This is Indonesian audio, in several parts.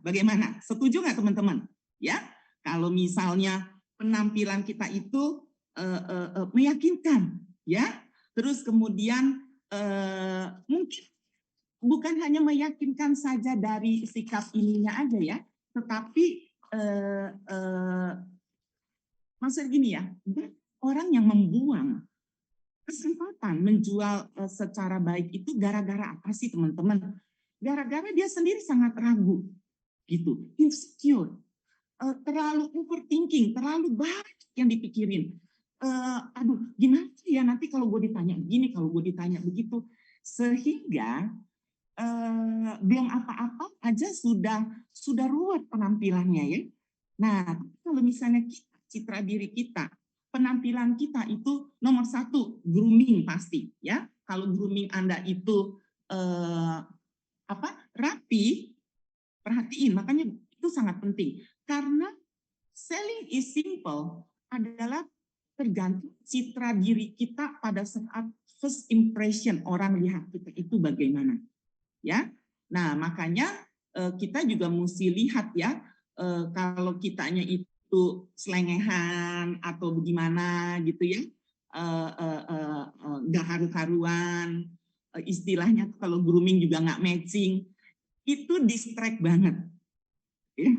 Bagaimana? Setuju nggak teman-teman? Ya, kalau misalnya penampilan kita itu meyakinkan, ya. Terus kemudian mungkin bukan hanya meyakinkan saja dari sikap ininya aja ya, tetapi maksud gini ya, orang yang membuang kesempatan menjual secara baik itu gara-gara apa sih teman-teman? Gara-gara dia sendiri sangat ragu, gitu, insecure, terlalu overthinking, terlalu banyak yang dipikirin. Aduh, gimana ya nanti kalau gue ditanya gini, kalau gue ditanya begitu, sehingga belum apa-apa aja sudah ruwet penampilannya ya. Nah, kalau misalnya kita, citra diri kita, penampilan kita itu nomor satu grooming pasti ya. Kalau grooming Anda itu rapi, perhatiin, makanya itu sangat penting karena selling is simple adalah tergantung citra diri kita pada saat first impression orang lihat kita itu bagaimana. Ya, nah makanya kita juga mesti lihat ya kalau kitanya itu selengehan atau bagaimana gitu ya, nggak haru-haruan, istilahnya kalau grooming juga nggak matching, itu distract banget. Ya.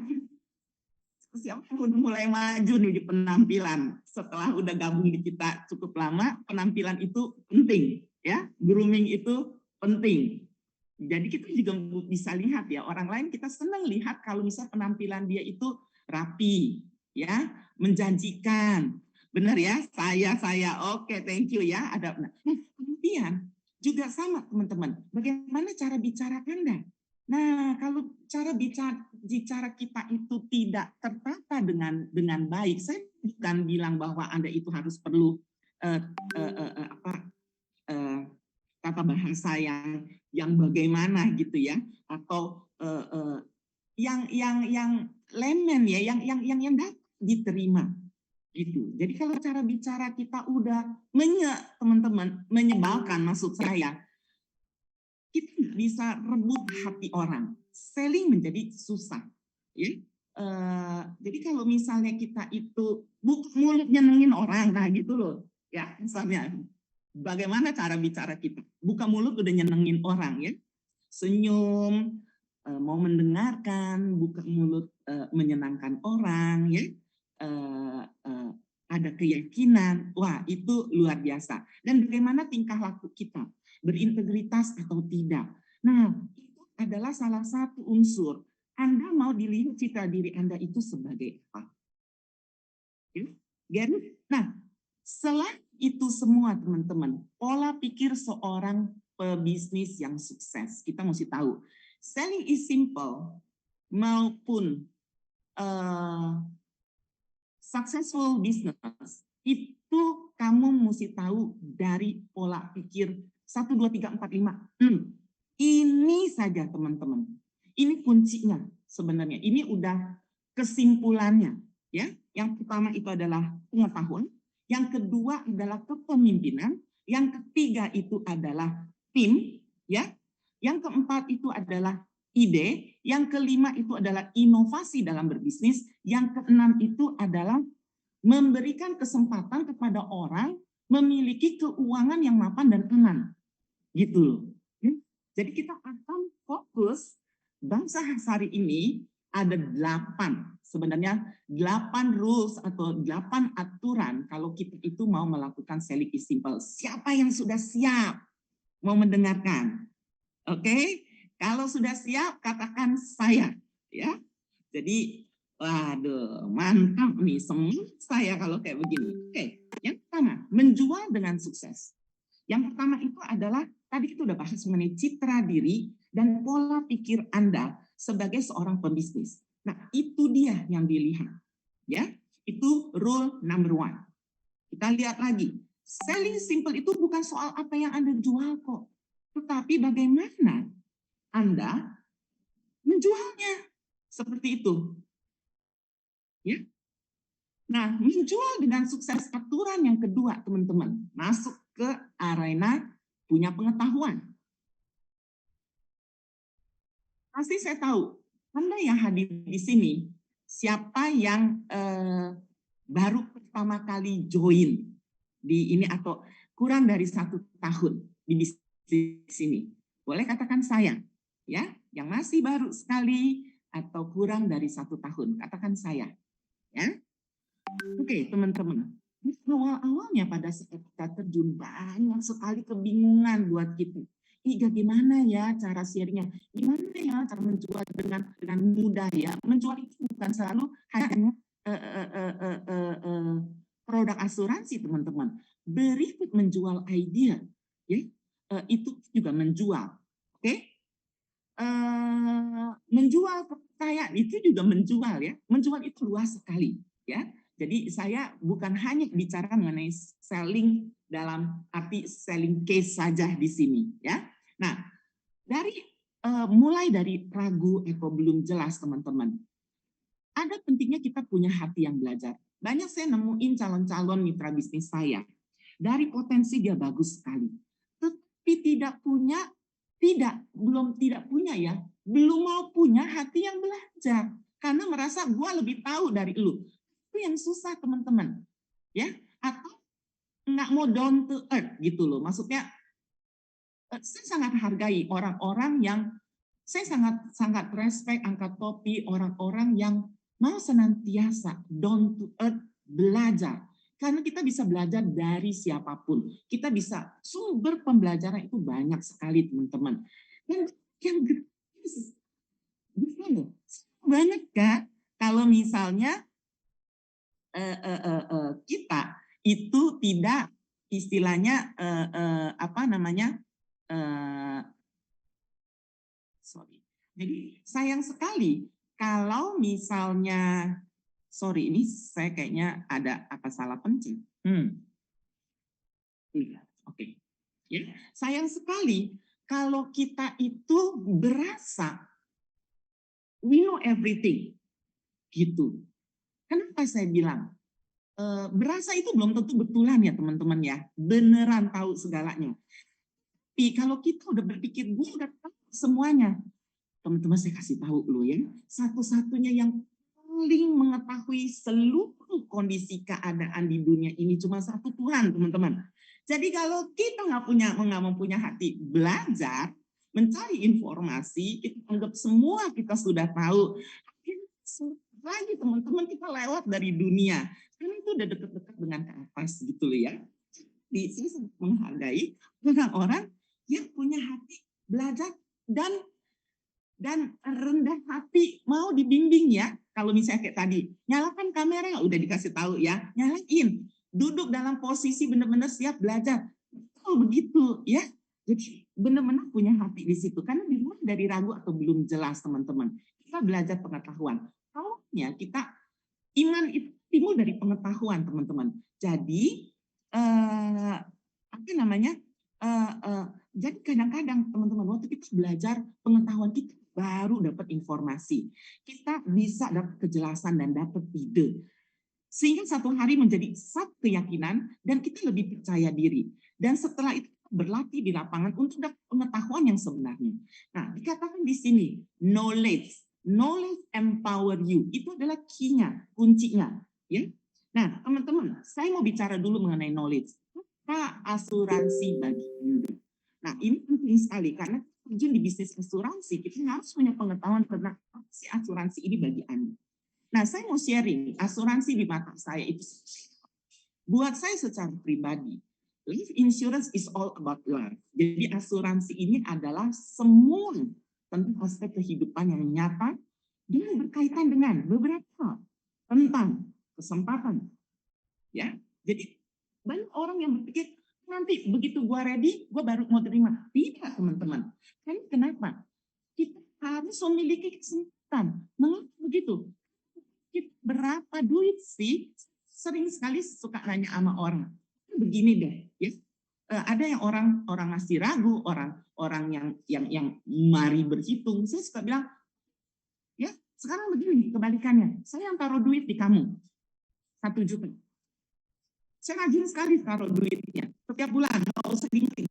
Siapa udah mulai maju nih di penampilan setelah udah gabung di kita cukup lama, penampilan itu penting ya, grooming itu penting. Jadi kita juga bisa lihat ya, orang lain kita senang lihat kalau misalnya penampilan dia itu rapi, ya, menjanjikan. Benar ya, saya, oke, thank you ya. Ada. Nah, kemudian juga sama teman-teman, bagaimana cara bicara Anda? Nah, kalau cara bicara kita itu tidak tertata dengan baik, saya bukan bilang bahwa Anda itu harus perlu tata bahasa yang bagaimana gitu ya, atau yang lemen ya, yang dapat diterima gitu. Jadi kalau cara bicara kita udah teman-teman menyebalkan, maksud saya, kita nggak bisa rebut hati orang, selling menjadi susah ya. Jadi kalau misalnya kita itu mulut nyenengin orang, nah gitu loh ya, misalnya bagaimana cara bicara kita, buka mulut udah nyenengin orang ya, senyum, mau mendengarkan, buka mulut menyenangkan orang ya, ada keyakinan, wah itu luar biasa. Dan bagaimana tingkah laku kita, berintegritas atau tidak. Nah, itu adalah salah satu unsur. Anda mau dilihat citra diri Anda itu sebagai apa? Nah, selain itu semua teman-teman, pola pikir seorang pebisnis yang sukses, kita mesti tahu, selling is simple maupun successful business, itu kamu mesti tahu dari pola pikir 1, 2, 3, 4, 5. Ini saja teman-teman. Ini kuncinya sebenarnya. Ini udah kesimpulannya. Ya, yang pertama itu adalah pengetahuan, yang kedua adalah kepemimpinan, yang ketiga itu adalah tim, ya. Yang keempat itu adalah ide, yang kelima itu adalah inovasi dalam berbisnis, yang keenam itu adalah memberikan kesempatan kepada orang memiliki keuangan yang mapan dan aman. Gitu loh. Jadi kita akan fokus bangsa hari ini ada 8, sebenarnya 8 rules atau 8 aturan kalau kita itu mau melakukan selling is simple. Siapa yang sudah siap mau mendengarkan? Oke, kalau sudah siap katakan saya ya. Jadi waduh, mantap nih semua saya kalau kayak begini. Oke, yang pertama, menjual dengan sukses. Yang pertama itu adalah tadi kita udah bahas mengenai citra diri dan pola pikir Anda sebagai seorang pebisnis. Nah, itu dia yang dilihat. Ya, itu rule number 1. Kita lihat lagi. Selling simple itu bukan soal apa yang Anda jual kok, tetapi bagaimana Anda menjualnya. Seperti itu. Ya. Nah, menjual dengan sukses aturan yang kedua, teman-teman, masuk ke arena punya pengetahuan. Pasti saya tahu, Anda yang hadir di sini, siapa yang baru pertama kali join di ini atau kurang dari 1 tahun di bisnis ini? Boleh katakan saya, ya, yang masih baru sekali atau kurang dari 1 tahun, katakan saya, ya. Oke, teman-teman. Awal-awalnya pada saat kita terjun banyak sekali kebingungan buat kita. Gimana ya cara sharingnya? Gimana ya cara menjual dengan mudah ya? Menjual itu bukan selalu hanya produk asuransi, teman-teman. Berikut menjual idea, ya, itu juga menjual. Oke? Menjual kepercayaan itu juga menjual, ya. Menjual itu luas sekali, ya. Jadi saya bukan hanya bicara mengenai selling dalam arti selling case saja di sini, ya. Nah, mulai dari ragu atau belum jelas, teman-teman. Ada pentingnya kita punya hati yang belajar. Banyak saya nemuin calon-calon mitra bisnis saya. Dari potensi dia bagus sekali. Tapi belum mau punya hati yang belajar. Karena merasa gue lebih tahu dari lu. Itu yang susah, teman-teman, ya. Atau nggak mau down to earth gitu loh. Maksudnya saya sangat hargai orang-orang yang saya sangat respect, angkat topi orang-orang yang mau senantiasa down to earth, belajar. Karena kita bisa belajar dari siapapun. Kita bisa, sumber pembelajaran itu banyak sekali, teman-teman. Dan yang banyak kan kalau misalnya kita itu tidak istilahnya apa namanya sorry. Jadi sayang sekali kalau misalnya ini saya kayaknya ada apa salah pencet. Iya, oke. Ya, sayang sekali kalau kita itu berasa we know everything gitu. Kenapa saya bilang berasa itu belum tentu betulan ya, teman-teman, ya. Beneran tahu segalanya. Tapi kalau kita udah berpikir gue udah tahu semuanya, teman-teman, saya kasih tahu lo ya, satu-satunya yang paling mengetahui seluruh kondisi keadaan di dunia ini cuma satu, Tuhan, teman-teman. Jadi kalau kita nggak mempunyai hati belajar, mencari informasi, kita anggap semua kita sudah tahu. Lagi, teman-teman, kita lewat dari dunia. Karena itu udah dekat-dekat dengan ke atas gitu loh ya. Di sini sangat menghargai orang-orang yang punya hati belajar dan rendah hati mau dibimbing, ya. Kalau misalnya kayak tadi, nyalakan kamera, udah dikasih tahu ya, nyalain. Duduk dalam posisi benar-benar siap belajar. Betul begitu, ya. Jadi benar-benar punya hati di situ. Karena di luar dari ragu atau belum jelas, teman-teman. Kita belajar pengetahuan. Awalnya kita iman itu timbul dari pengetahuan, teman-teman. Jadi apa namanya? Jadi kadang-kadang, teman-teman, waktu kita belajar pengetahuan, kita baru dapat informasi. Kita bisa dapat kejelasan dan dapat ide. Sehingga satu hari menjadi satu keyakinan dan kita lebih percaya diri. Dan setelah itu berlatih di lapangan untuk dapat pengetahuan yang sebenarnya. Nah, dikatakan di sini, knowledge empower you. Itu adalah key-nya, kuncinya. Ya. Nah, teman-teman, saya mau bicara dulu mengenai knowledge. Apa asuransi bagi Anda? Nah, ini penting sekali karena terjun di bisnis asuransi, kita harus punya pengetahuan tentang apa sih asuransi ini bagi Anda. Nah, saya mau sharing asuransi di mata saya itu. Buat saya secara pribadi, life insurance is all about life. Jadi asuransi ini adalah semua tentang aspek kehidupan yang nyata dan berkaitan dengan beberapa tentang kesempatan. Ya, jadi banyak orang yang berpikir nanti begitu gua ready, gua baru mau terima. Tidak, teman-teman. Kenapa? Kita harus memiliki kesempatan. Mengapa begitu? Berapa duit sih? Sering sekali suka nanya sama orang. Begini deh, ya. Ada yang orang masih ragu, orang yang mari berhitung. Saya suka bilang, ya sekarang begini kebalikannya. Saya yang taruh duit di kamu 1 juta. Saya rajin sekali taruh duitnya setiap bulan, nggak usah diingat.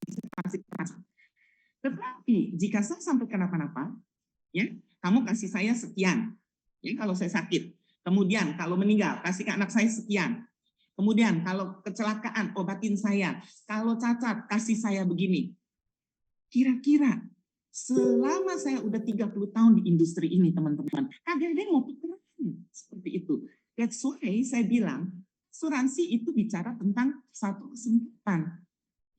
Tetapi jika saya sampai kenapa-napa, ya kamu kasih saya sekian. Ya, kalau saya sakit. Kemudian kalau meninggal, kasih ke anak saya sekian. Kemudian kalau kecelakaan, obatin saya. Kalau cacat, kasih saya begini. Kira-kira selama saya udah 30 tahun di industri ini, teman-teman, kagak ada yang mau tukeran seperti itu. That's why saya bilang, asuransi itu bicara tentang satu kesempatan.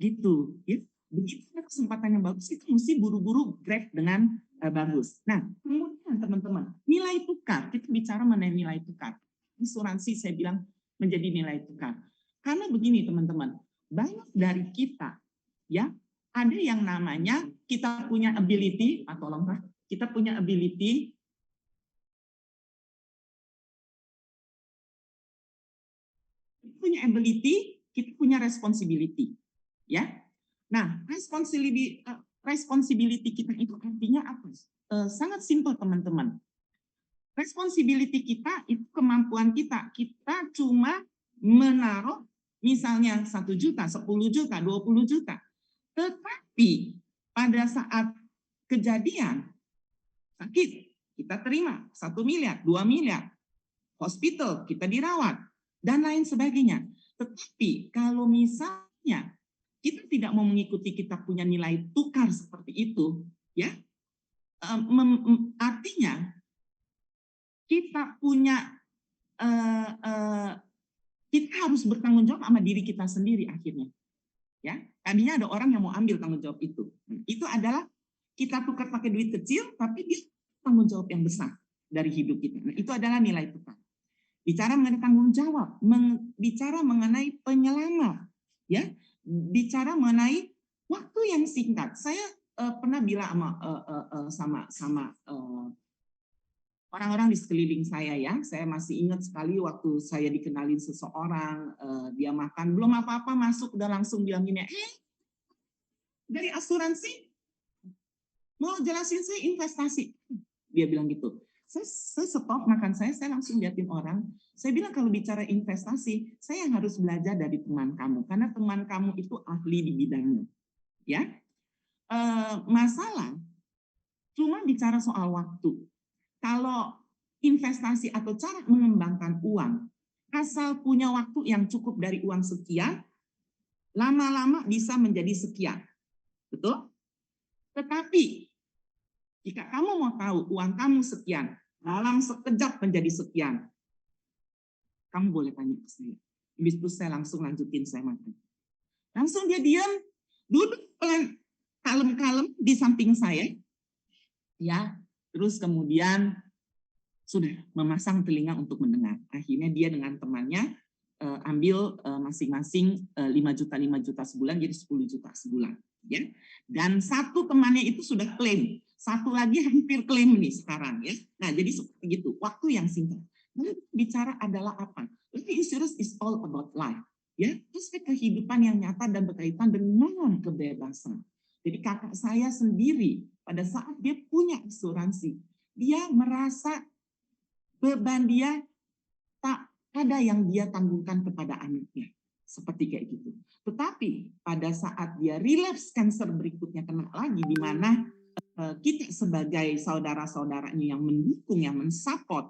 Gitu. Ya. Begitu ada kesempatan yang bagus, itu mesti buru-buru grab dengan bagus. Nah, kemudian teman-teman, nilai tukar, kita bicara mengenai nilai tukar. Asuransi saya bilang menjadi nilai tukar. Karena begini teman-teman, banyak dari kita, ya, ada yang namanya kita punya ability, tolong Pak, kita punya ability, kita punya responsibility, ya. Nah, responsibility kita itu artinya apa? Sangat simpel teman-teman. Responsibility kita itu kemampuan kita. Kita cuma menaruh misalnya 1 juta, 10 juta, 20 juta. Tetapi pada saat kejadian sakit, kita terima 1 miliar, 2 miliar. Hospital, kita dirawat, dan lain sebagainya. Tetapi kalau misalnya kita tidak mau mengikuti, kita punya nilai tukar seperti itu, ya, artinya kita punya kita harus bertanggung jawab sama diri kita sendiri akhirnya, ya. Tadinya ada orang yang mau ambil tanggung jawab itu. Itu adalah kita tukar pakai duit kecil, tapi dia tanggung jawab yang besar dari hidup kita. Nah, itu adalah nilai tukar. Bicara mengenai tanggung jawab, bicara mengenai penyelamat, ya, bicara mengenai waktu yang singkat. Saya pernah bilang sama orang-orang di sekeliling saya, ya. Saya masih ingat sekali waktu saya dikenalin seseorang, dia makan belum apa-apa masuk udah langsung bilang gini, dari asuransi mau jelasin saya investasi, dia bilang gitu. Saya stop makan saya langsung liatin orang. Saya bilang kalau bicara investasi, saya harus belajar dari teman kamu, karena teman kamu itu ahli di bidangnya. Ya, masalah cuma bicara soal waktu. Kalau investasi atau cara mengembangkan uang, asal punya waktu yang cukup dari uang sekian, lama-lama bisa menjadi sekian. Betul? Tetapi jika kamu mau tahu uang kamu sekian, dalam sekejap menjadi sekian, kamu boleh tanya ke saya. Habis itu saya langsung lanjutin, saya makan. Langsung dia diam, duduk pelan, kalem-kalem di samping saya, ya. Terus kemudian sudah memasang telinga untuk mendengar. Akhirnya dia dengan temannya ambil masing-masing 5 juta sebulan, jadi 10 juta sebulan. Ya. Dan satu temannya itu sudah klaim, satu lagi hampir klaim nih sekarang, ya. Nah, jadi seperti itu, waktu yang singkat. Lalu bicara adalah apa? Life insurance is all about life, ya. Aspek kehidupan yang nyata dan berkaitan dengan kebebasan. Jadi kakak saya sendiri pada saat dia punya asuransi, dia merasa beban dia tak ada yang dia tanggungkan kepada anaknya. Seperti kayak gitu. Tetapi pada saat dia relapse cancer berikutnya kena lagi, di mana kita sebagai saudara-saudaranya yang mendukung, yang mensupport,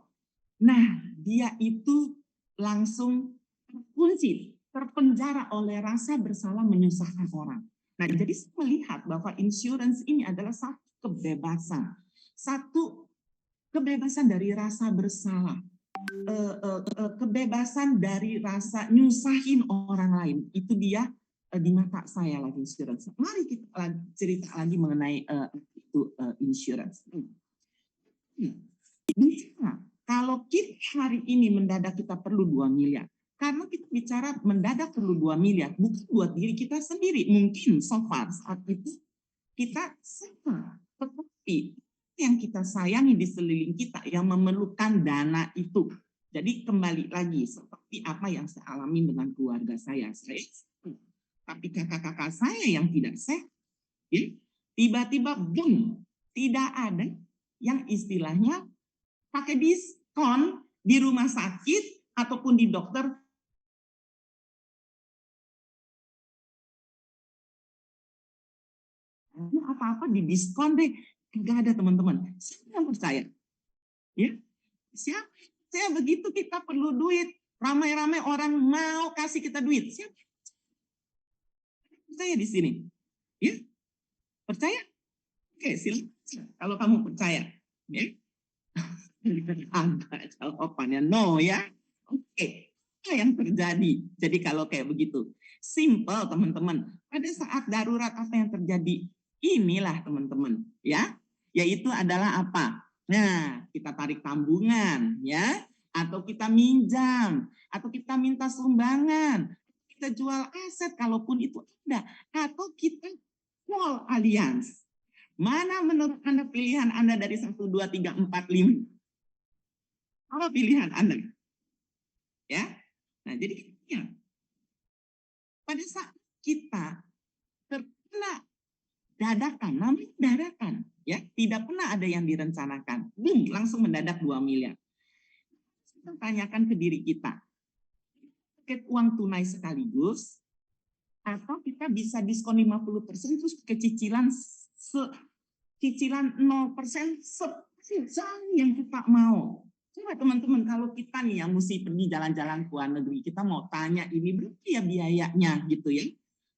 nah dia itu langsung terkunci, terpenjara oleh rasa bersalah menyusahkan orang. Nah, jadi saya melihat bahwa insurance ini adalah satu kebebasan. Satu kebebasan dari rasa bersalah. Kebebasan dari rasa nyusahin orang lain. Itu dia di mata saya lagi insurance. Mari kita cerita lagi mengenai itu insurance. Kalau kita hari ini mendadak kita perlu 2 miliar. Karena kita bicara mendadak perlu 2 miliar, bukan buat diri kita sendiri. Mungkin so far saat itu kita sama. Tetapi yang kita sayangi di sekeliling kita yang memerlukan dana itu. Jadi kembali lagi seperti apa yang saya alami dengan keluarga saya. Tapi kakak-kakak saya yang tidak sehat, ya, tiba-tiba boom, tidak ada yang istilahnya pakai diskon di rumah sakit ataupun di dokter. Apa-apa di diskon deh. Enggak ada teman-teman. Siapa yang percaya? Ya, siapa? Saya begitu kita perlu duit, ramai-ramai orang mau kasih kita duit. Siapa yang percaya di sini? Ya, percaya? Oke, silakan. Kalau kamu percaya, ya. Ada jawabannya no ya. Oke, apa yang terjadi? Jadi kalau kayak begitu, simple teman-teman. Pada saat darurat apa yang terjadi? Inilah teman-teman, ya. Yaitu adalah apa? Nah, kita tarik tambungan, ya, atau kita minjam, atau kita minta sumbangan, kita jual aset kalaupun itu ada, atau kita call alliance. Mana menurut Anda pilihan Anda dari 1, 2, 3, 4, 5? Apa pilihan Anda? Ya. Nah, jadi ya, pada saat kita terkena dadakan, namanya dadakan, ya, tidak pernah ada yang direncanakan. Boom, langsung mendadak 2 miliar. Kita tanyakan ke diri kita, pakai uang tunai sekaligus, atau kita bisa diskon 50% terus pakai cicilan 0% sepanjang yang kita mau. Coba teman-teman, kalau kita nih yang mesti pergi jalan-jalan ke luar negeri, kita mau tanya ini berapa ya biayanya gitu ya.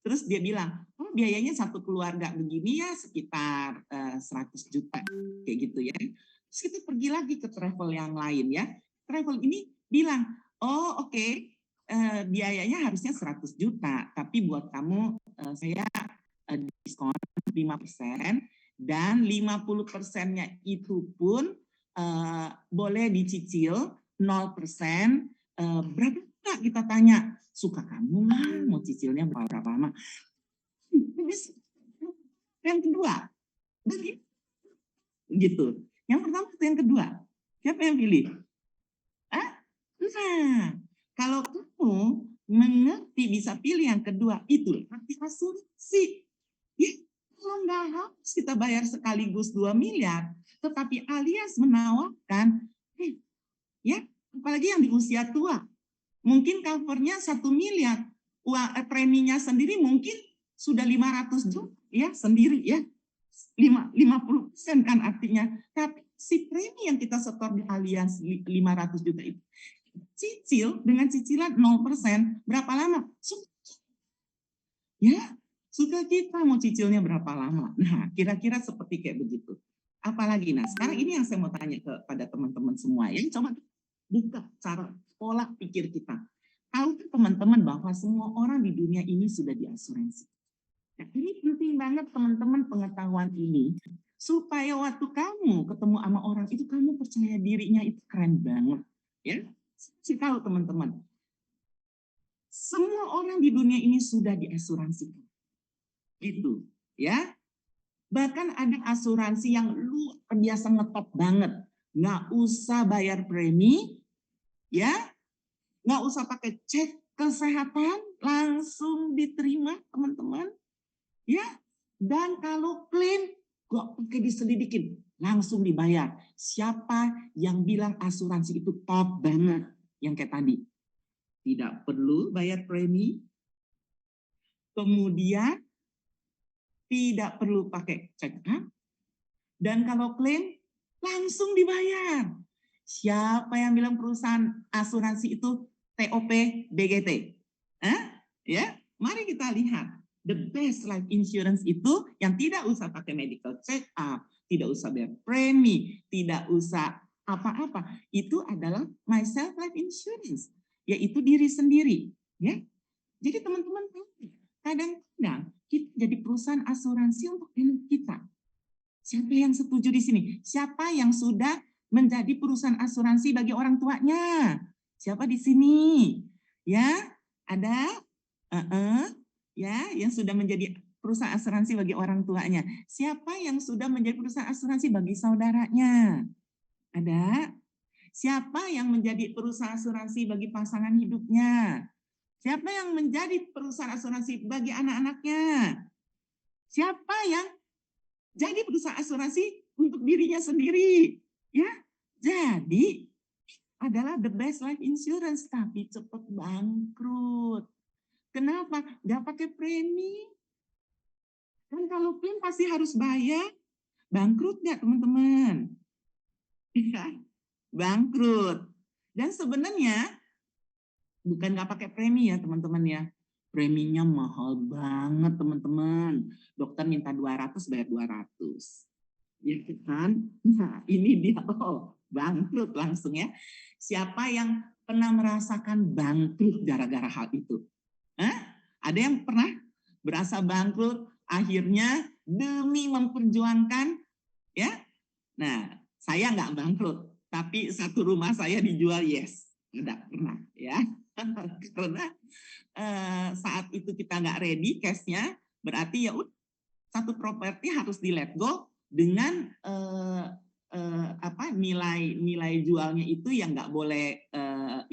Terus dia bilang, oh biayanya satu keluarga begini ya sekitar 100 juta kayak gitu ya. Terus kita pergi lagi ke travel yang lain ya. Travel ini bilang, oh oke, biayanya harusnya 100 juta, tapi buat kamu saya diskon 5%, dan 50%-nya itu pun boleh dicicil 0%. Berapa enggak kita tanya, suka kamu lah mau cicilnya berapa lama. Yang kedua, gitu. Yang pertama atau yang kedua? Siapa yang pilih? Nah, kalau kamu mengerti bisa pilih yang kedua, itu arti asuransi. Ya, kalau nggak harus kita bayar sekaligus 2 miliar, tetapi alias menawarkan, ya, apalagi yang di usia tua, mungkin covernya 1 miliar, preminya sendiri mungkin sudah 500 juta, ya, sendiri, ya, 50% kan artinya, tapi si premi yang kita setor di alias 500 juta itu, cicil dengan cicilan 0%, berapa lama? Ya, suka kita mau cicilnya berapa lama. Nah, kira-kira seperti kayak begitu. Apalagi, nah sekarang ini yang saya mau tanya kepada teman-teman semua. Yang coba buka cara pola pikir kita. Tahu teman-teman bahwa semua orang di dunia ini sudah diasuransi. Nah, ini penting banget teman-teman pengetahuan ini. Supaya waktu kamu ketemu sama orang itu, kamu percaya dirinya itu keren banget. Ya, saya tahu teman-teman. Semua orang di dunia ini sudah diasuransikan. Gitu, ya. Bahkan ada asuransi yang luar biasa ngetop banget. Nggak usah bayar premi, ya. Nggak usah pakai cek kesehatan, langsung diterima teman-teman. Ya, dan kalau klaim, nggak pakai diselidikin, langsung dibayar. Siapa yang bilang asuransi itu top banget? Yang kayak tadi. Tidak perlu bayar premi, kemudian tidak perlu pakai check up, dan kalau klaim langsung dibayar. Siapa yang bilang perusahaan asuransi itu TOP BGT? Ya, mari kita lihat. The best life insurance itu yang tidak usah pakai medical check up, tidak usah bayar premi, tidak usah apa-apa. Itu adalah myself life insurance, yaitu diri sendiri. Ya, jadi teman-teman, kadang-kadang kita jadi perusahaan asuransi untuk anak kita. Siapa yang setuju di sini? Siapa yang sudah menjadi perusahaan asuransi bagi orang tuanya? Siapa di sini? Ya, ada? Ya, yang sudah menjadi perusahaan asuransi bagi orang tuanya. Siapa yang sudah menjadi perusahaan asuransi bagi saudaranya? Ada? Siapa yang menjadi perusahaan asuransi bagi pasangan hidupnya? Siapa yang menjadi perusahaan asuransi bagi anak-anaknya? Siapa yang jadi perusahaan asuransi untuk dirinya sendiri? Ya, jadi adalah the best life insurance, tapi cepat bangkrut. Kenapa? Nggak pakai premi. Kan kalau klaim pasti harus bayar. Bangkrut nggak teman-teman? Bangkrut. Dan sebenarnya bukan nggak pakai premi ya teman-teman ya. Preminya mahal banget teman-teman. Dokter minta 200 bayar 200. Ya kan? Nah, ini dia bangkrut langsung ya. Siapa yang pernah merasakan bangkrut gara-gara hal itu? Hah? Ada yang pernah berasa bangkrut akhirnya demi memperjuangkan ya? Nah, saya nggak bangkrut, tapi satu rumah saya dijual, yes. Nggak pernah ya. Karena saat itu kita nggak ready cash-nya, berarti ya satu properti harus di let go dengan nilai jualnya itu yang nggak boleh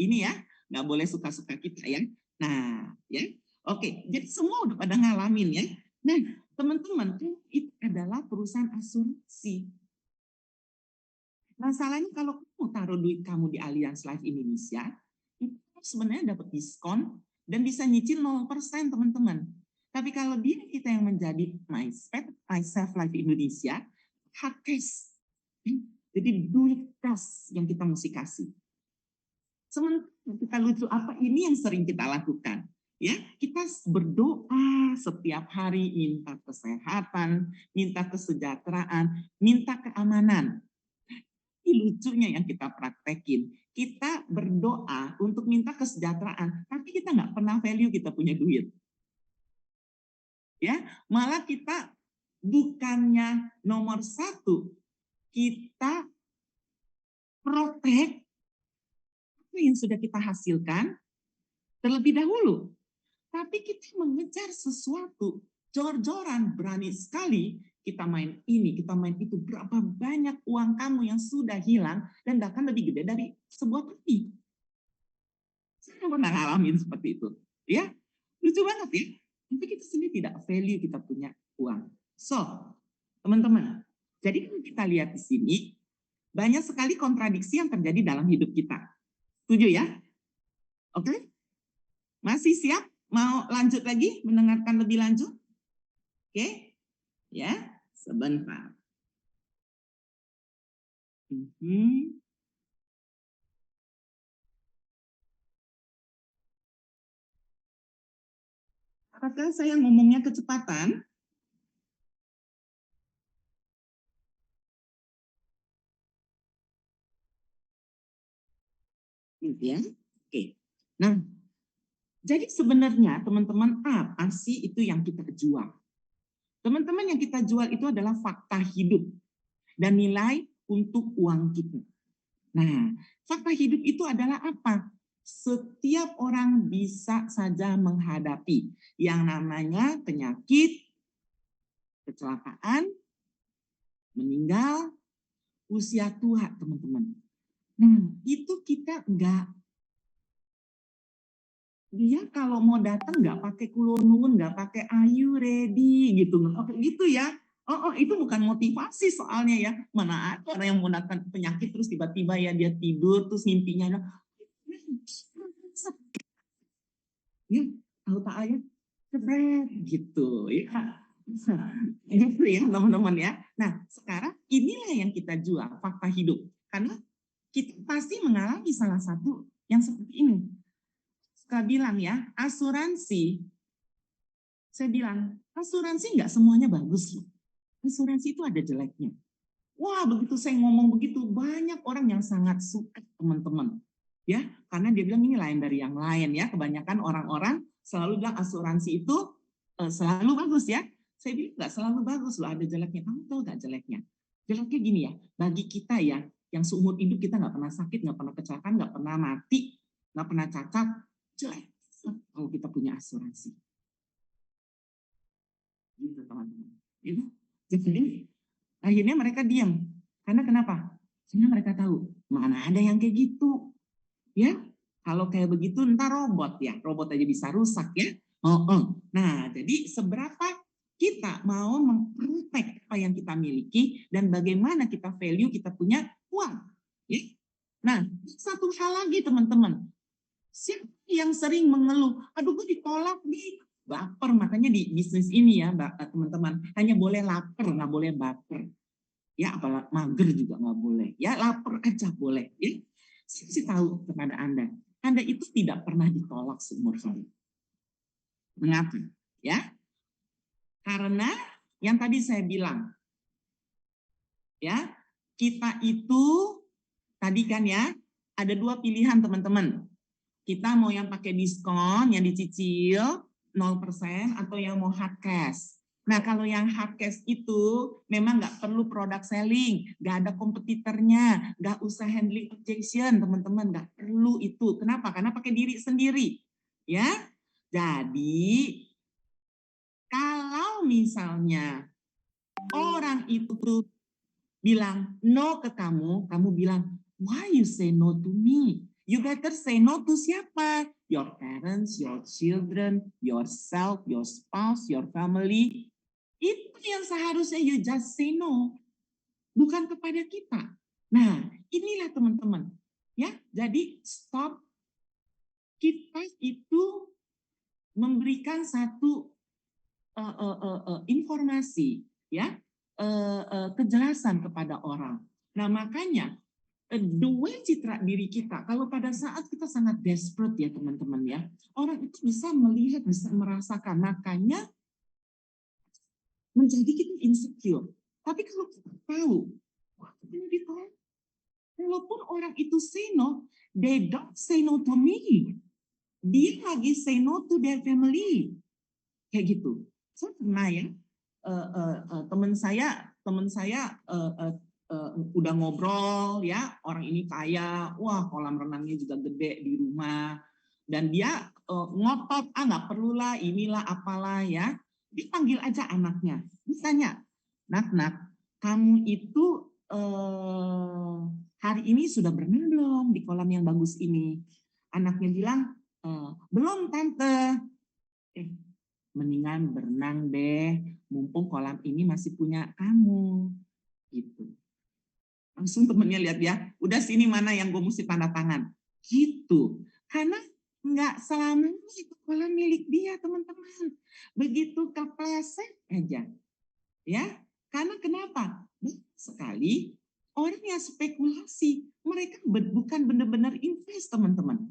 ini ya, nggak boleh suka-suka kita ya. Nah ya, oke, jadi semua udah pada ngalamin ya. Nah teman-teman, itu adalah perusahaan asuransi. Masalahnya kalau kamu taruh duit kamu di Allianz Life Indonesia, itu sebenarnya dapat diskon dan bisa nyicil 0% teman-teman. Tapi kalau dia kita yang menjadi MySafe Life Indonesia, hard cash. Jadi duit kas yang kita mesti kasih. Sementara kita lucu apa ini yang sering kita lakukan. Ya, kita berdoa setiap hari minta kesehatan, minta kesejahteraan, minta keamanan. Lucunya yang kita praktekin, kita berdoa untuk minta kesejahteraan, tapi kita nggak pernah value kita punya duit. Ya, malah kita bukannya nomor satu, kita protek apa yang sudah kita hasilkan terlebih dahulu. Tapi kita mengejar sesuatu, jor-joran, berani sekali, kita main ini, kita main itu, berapa banyak uang kamu yang sudah hilang dan bahkan lebih gede dari sebuah kopi. Saya pernah ngalamin seperti itu. Ya, lucu banget ya. Tapi kita sendiri tidak value kita punya uang. So, teman-teman, jadi kalau kita lihat di sini, banyak sekali kontradiksi yang terjadi dalam hidup kita. Setuju ya? Oke? Masih siap? Mau lanjut lagi? Mendengarkan lebih lanjut? Oke? Ya, sebentar. Apakah saya ngomongnya kecepatan? Ya, oke. Nah, jadi sebenarnya teman-teman apa sih itu yang kita jual? Teman-teman yang kita jual itu adalah fakta hidup dan nilai untuk uang kita. Nah, fakta hidup itu adalah apa? Setiap orang bisa saja menghadapi yang namanya penyakit, kecelakaan, meninggal, usia tua, teman-teman. Nah, itu kita dia kalau mau datang nggak pakai kulonun, nggak pakai ayu ready gitu, gitu ya. Itu bukan motivasi soalnya ya. Mana ada orang yang mau datang penyakit terus tiba-tiba ya dia tidur terus mimpinya ya tahu tak ya keren gitu ya. Gitu ya teman-teman ya. Nah sekarang inilah yang kita jual fakta hidup karena kita pasti mengalami salah satu yang seperti ini. Suka bilang ya asuransi. Saya bilang asuransi nggak semuanya bagus loh. Asuransi itu ada jeleknya. Wah begitu saya ngomong begitu banyak orang yang sangat suka teman-teman. Ya, karena dia bilang ini lain dari yang lain ya. Kebanyakan orang-orang selalu bilang asuransi itu selalu bagus ya. Saya bilang nggak selalu bagus loh, ada jeleknya. Kamu tahu nggak jeleknya? Jeleknya gini ya, bagi kita ya, yang seumur hidup kita nggak pernah sakit, nggak pernah kecelakaan, nggak pernah mati, nggak pernah cacat, jelek kalau kita punya asuransi. Gitu teman-teman. Gitu. Jadi akhirnya mereka diam. Karena kenapa? Karena mereka tahu mana ada yang kayak gitu. Ya, kalau kayak begitu ntar robot ya, robot aja bisa rusak ya. Nah, jadi seberapa kita mau memprotek apa yang kita miliki dan bagaimana kita value kita punya uang. Ya. Nah, satu hal lagi teman-teman, siapa yang sering mengeluh, aduh gue ditolak nih, baper. Makanya di bisnis ini ya teman-teman, hanya boleh lapar, nggak boleh baper. Ya, apalagi mager juga nggak boleh. Ya, lapar aja boleh. Ya, saya kasih tahu kepada Anda itu tidak pernah ditolak seumur hidup. Mengapa? Ya, karena yang tadi saya bilang, ya, kita itu tadi kan ya ada dua pilihan teman-teman. Kita mau yang pakai diskon, yang dicicil 0% atau yang mau hard cash. Nah, kalau yang hard cash itu memang nggak perlu product selling, nggak ada kompetitornya, nggak usah handling objection, teman-teman, nggak perlu itu. Kenapa? Karena pakai diri sendiri. Ya, jadi kalau misalnya orang itu tuh bilang no ke kamu, kamu bilang, why you say no to me? You better say no to siapa? Your parents, your children, yourself, your spouse, your family. Itu yang seharusnya you just say no, bukan kepada kita. Nah, inilah teman-teman. Ya, jadi stop. Kita itu memberikan satu informasi, ya, kejelasan kepada orang. Nah, makanya the way citra diri kita, kalau pada saat kita sangat desperate ya teman-teman ya, orang itu bisa melihat, bisa merasakan, makanya menjadi kita insecure. Tapi kalau kita tahu, wah ini ditolak. Walaupun orang itu say no, they don't say no to me. Dia lagi say no to their family. Kayak gitu. Saya pernah ya, teman saya udah ngobrol ya, orang ini kaya, wah kolam renangnya juga gede di rumah, dan dia ngotot, nggak perlulah inilah apalah ya, dipanggil aja anaknya, ditanya, nak, kamu itu hari ini sudah berenang belum di kolam yang bagus ini? Anaknya bilang, belum tante. Mendingan berenang deh, mumpung kolam ini masih punya kamu. Gitu. Langsung temennya lihat ya, udah sini mana yang gue mesti tanda tangan. Gitu. Karena nggak selamanya itu kolam milik dia, teman-teman. Begitu kepleset aja. Ya, karena kenapa? Sekali orang yang spekulasi, mereka bukan benar-benar invest, teman-teman.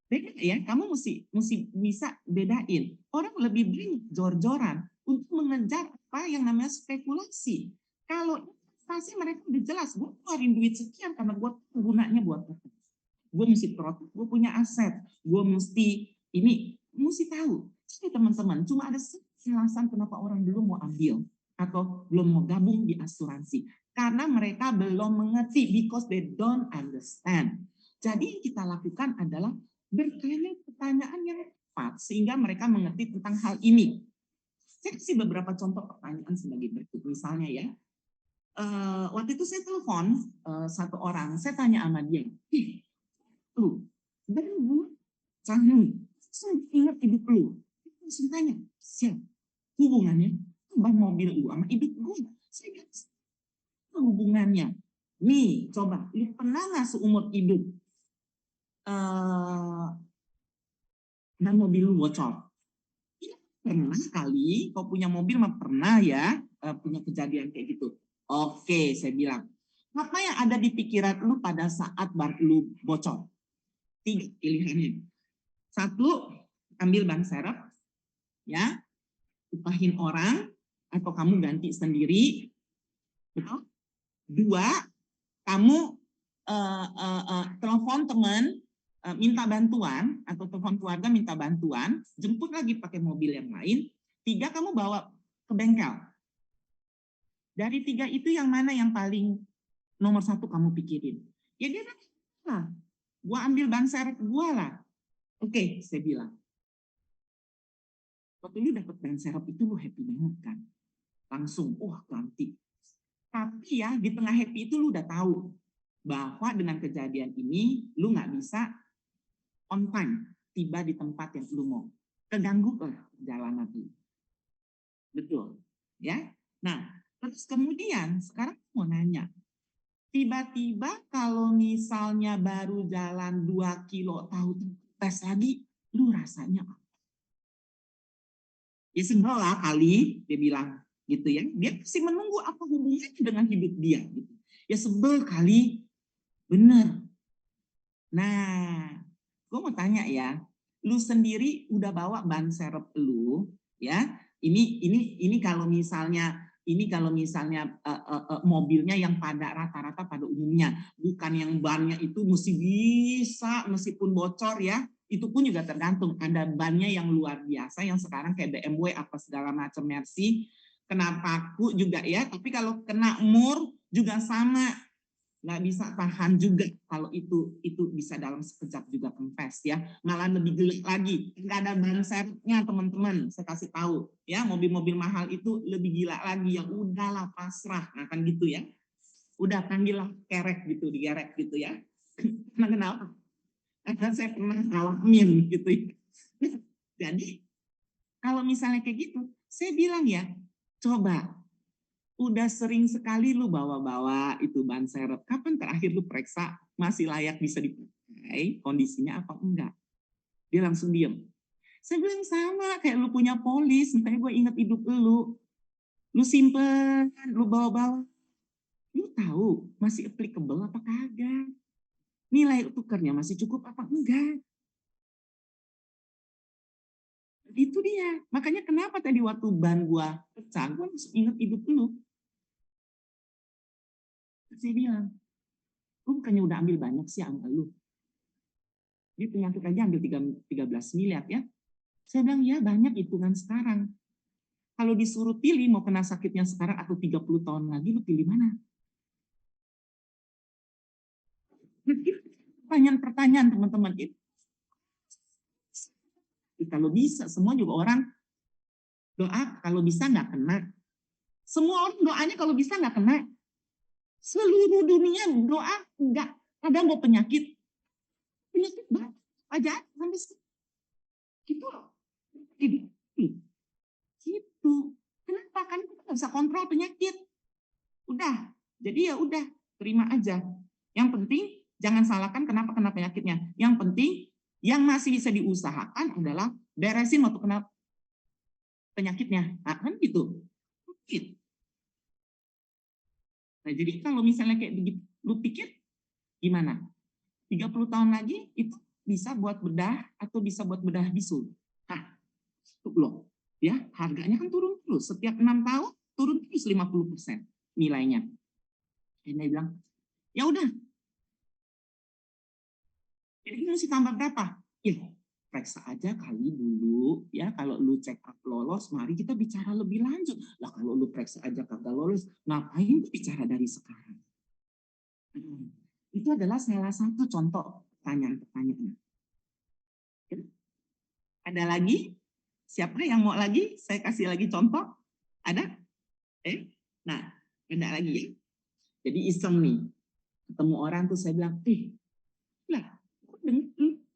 Beda ya, kamu mesti bisa bedain. Orang lebih banyak jor-joran untuk mengejar apa yang namanya spekulasi. Kalau investasi mereka udah jelas, gue keluarin duit sekian karena gue gunanya buat apa. Gue mesti protek, gue punya aset, gue mesti tahu. Jadi teman-teman, cuma ada alasan kenapa orang belum mau ambil atau belum mau gabung di asuransi. Karena mereka belum mengerti, because they don't understand. Jadi yang kita lakukan adalah bertanya pertanyaan yang tepat sehingga mereka mengerti tentang hal ini. Saya kasih beberapa contoh pertanyaan sebagai berikut. Misalnya ya, waktu itu saya telepon satu orang, saya tanya sama dia, lu dari gue kamu saya ingat hidup lu, saya tanya, siapa hubungannya bang mobil lu sama hidup gue? Saya bilang, hubungannya. Nih, coba, lu pernah nggak seumur hidup dan mobil lu bocor? Pernah kali, kau punya mobil mah pernah ya punya kejadian kayak gitu. Oke, saya bilang, apa yang ada di pikiran lu pada saat lu bocor? 3 pilihannya. 1, ambil ban serep, ya, upahin orang, atau kamu ganti sendiri. Betul? 2, kamu telepon teman, minta bantuan, atau telepon keluarga minta bantuan, jemput lagi pakai mobil yang lain. 3, kamu bawa ke bengkel. Dari 3 itu yang mana yang paling nomor 1 kamu pikirin? Ya dia bilang, gua ambil ban serep gua lah. Oke, saya bilang. Waktu lu dapat ban serep itu lu happy banget kan? Langsung, ganti. Tapi ya di tengah happy itu lu udah tahu bahwa dengan kejadian ini lu nggak bisa on time tiba di tempat yang lu mau. Keganggu lah perjalanan itu. Betul. Ya. Nah, terus kemudian sekarang mau nanya. Tiba-tiba kalau misalnya baru jalan 2 kilo tahu tes lagi, lu rasanya apa? Ya sebel lah kali, dia bilang. gitu ya. Dia masih menunggu apa hubungannya dengan hidup dia gitu. Ya sebel kali, bener. Nah, gue mau tanya ya, lu sendiri udah bawa ban serep lu ya? Ini kalau misalnya mobilnya yang pada rata-rata pada umumnya, bukan yang bannya itu mesti bisa meskipun bocor ya. Itu pun juga tergantung, ada bannya yang luar biasa yang sekarang kayak BMW apa segala macam Mercy, kena paku juga ya, tapi kalau kena mur juga sama, nggak bisa tahan juga. Kalau itu bisa dalam sekejap juga kempes ya, malah lebih gelap lagi, nggak ada ban serepnya teman-teman. Saya kasih tahu ya, mobil-mobil mahal itu lebih gila lagi, yang udahlah pasrah, nah kan gitu ya, udah panggil kerek gitu, digerek gitu ya. Nah, kenapa? Karena saya pernah ngalamin gitu ya. Jadi kalau misalnya kayak gitu, saya bilang ya, coba, udah sering sekali lu bawa-bawa itu ban serep. Kapan terakhir lu periksa masih layak bisa dipakai, kondisinya apa enggak? Dia langsung diem. Saya bilang sama, kayak lu punya polis, makanya gue inget hidup lu. Lu simpen, lu bawa-bawa. Lu tahu masih applicable apa kagak? Nilai tukarnya masih cukup apa enggak? Itu dia. Makanya kenapa tadi waktu ban gue pecah, gue langsung inget hidup lu. Saya bilang, lu bukannya udah ambil banyak sih sama lu. Dia penyakit aja ambil 13 miliar ya. Saya bilang, ya banyak hitungan sekarang. Kalau disuruh pilih mau kena sakitnya sekarang atau 30 tahun lagi, lu pilih mana? Pertanyaan-pertanyaan teman-teman itu. Kalau bisa, semua juga orang doa kalau bisa nggak kena. Semua orang doanya kalau bisa nggak kena. Seluruh dunia doa nggak ada mau penyakit banget aja sampai gitu loh. Gitu. Kenapa? Kan kita nggak bisa kontrol penyakit. Udah, jadi ya udah, terima aja. Yang penting jangan salahkan kenapa kena penyakitnya. Yang penting yang masih bisa diusahakan adalah beresin waktu kena penyakitnya. Nah, kan gitu. Nah, jadi kalau misalnya kayak begitu, lu pikir gimana? 30 tahun lagi itu bisa buat bedah atau bisa buat bedah bisul. Nah, itu loh. Ya, harganya kan turun terus. Setiap 6 tahun turun terus 50% nilainya. Dan dia bilang, ya udah, jadi mesti tambah berapa? Ya, periksa aja kali dulu ya. Kalau lu check up lolos, mari kita bicara lebih lanjut. Lah kalau lu periksa aja kagak lolos, ngapain bicara dari sekarang? Itu adalah salah satu contoh pertanyaan-pertanyaan. Ada lagi? Siapa yang mau lagi? Saya kasih lagi contoh. Ada? Nah, ada lagi ya. Jadi iseng nih. Ketemu orang tuh saya bilang, lah,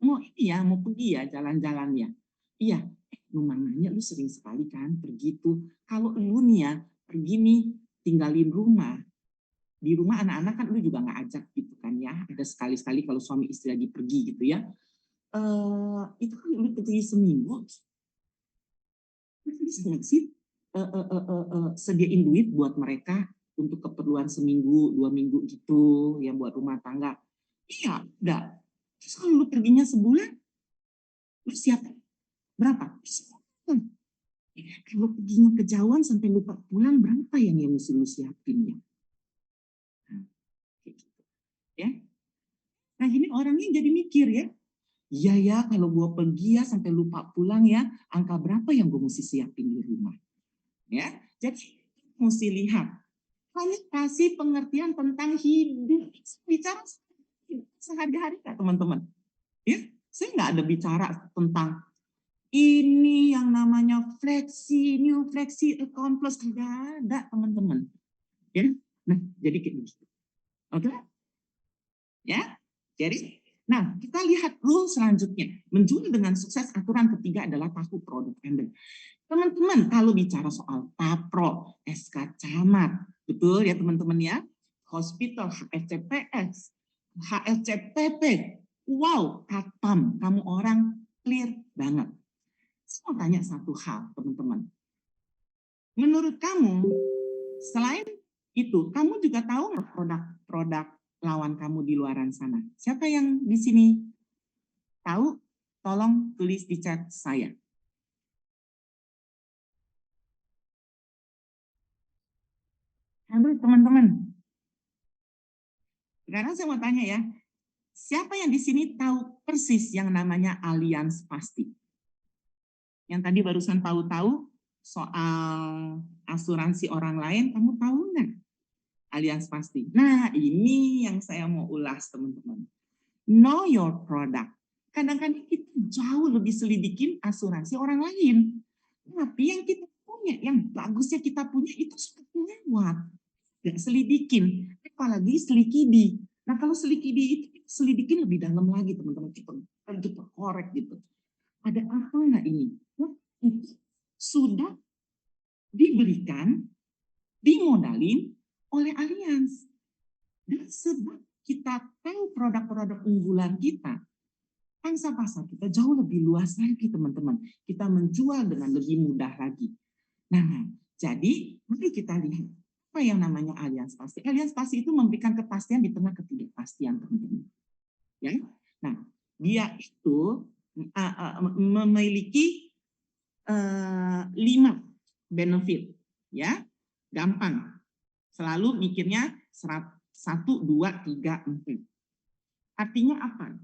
mau ini ya, mau pergi ya jalan-jalan ya. Iya, lu nanya lu sering sekali kan pergi tuh. Kalau lu nih ya, pergi nih, tinggalin rumah. Di rumah anak-anak kan lu juga nggak ajak gitu kan ya. Ada sekali-sekali kalau suami istri lagi pergi gitu ya. Itu kan lu pergi seminggu, sih sediain duit buat mereka untuk keperluan seminggu 2 minggu gitu yang buat rumah tangga. Iya, enggak. Terus kalau lu perginya sebulan, lu siap berapa? Kalau perginya kejauhan sampai lupa pulang, berapa yang mesti lu siapin ya? Nah, gitu. Ya. Nah ini orangnya jadi mikir ya. Iya ya, kalau gue pergi ya sampai lupa pulang ya, angka berapa yang gue mesti siapin di rumah? Ya, jadi mesti lihat. Hanya kasih pengertian tentang hidup. Bicara sehari-hari kak teman-teman. Ya, saya nggak ada bicara tentang ini yang namanya fleksi, new fleksi account plus, tidak ada teman-teman. Ya, nah jadi kayak begitu. Oke, ya. Jadi, nah kita lihat rule selanjutnya. Menjual dengan sukses, aturan ketiga adalah tahu produk Anda. Teman-teman, kalau bicara soal TAPRO, SK Camat, betul ya teman-teman ya, hospital, HFCPS, HFCPP, wow, katam, kamu orang clear banget. Saya mau tanya satu hal, teman-teman. Menurut kamu, selain itu, kamu juga tahu nggak produk-produk lawan kamu di luaran sana? Siapa yang di sini tahu? Tolong tulis di chat saya. Halo teman-teman. Sekarang saya mau tanya ya, siapa yang di sini tahu persis yang namanya Allianz Pasti? Yang tadi barusan tahu-tahu soal asuransi orang lain, kamu tahu nggak Allianz Pasti? Nah, ini yang saya mau ulas teman-teman. Know your product. Kadang-kadang kita jauh lebih selidikin asuransi orang lain. Tapi yang kita punya, yang bagusnya kita punya itu suka lewat. Gak selidikin, apalagi selikidi. Nah kalau selikidi itu selidikin lebih dalam lagi teman-teman. Kita korek gitu. Ada apa nggak ini? Nah, itu sudah diberikan, dimodalin oleh Allianz. Dan sebab kita tahu produk-produk unggulan kita, pangsa pasar kita jauh lebih luas lagi teman-teman. Kita menjual dengan lebih mudah lagi. Nah, jadi mari kita lihat apa yang namanya Allianz Pasti. Allianz Pasti itu memberikan kepastian di tengah ketidakpastian teman-teman. Ya, nah dia itu memiliki 5 benefit, ya, gampang. Selalu mikirnya 1, 2, 3, 4. Artinya apa?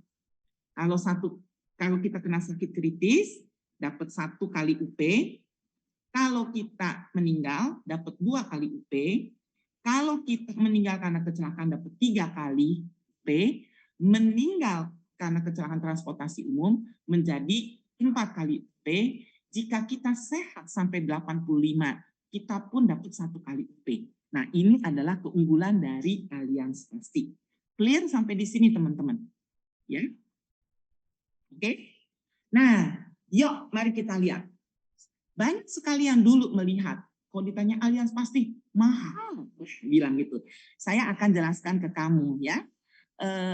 Kalau kita kena sakit kritis, dapat 1 kali UP. Kalau kita meninggal, dapat 2 kali UP. Kalau kita meninggal karena kecelakaan, dapat 3 kali UP. Meninggal karena kecelakaan transportasi umum menjadi 4 kali UP. Jika kita sehat sampai 85, kita pun dapat 1 kali UP. Nah, ini adalah keunggulan dari Allianz Pasti. Clear sampai di sini, teman-teman? Ya. Oke. Nah, yuk mari kita lihat. Banyak sekali yang dulu melihat, kalau ditanya Allianz Pasti mahal, bilang gitu. Saya akan jelaskan ke kamu ya.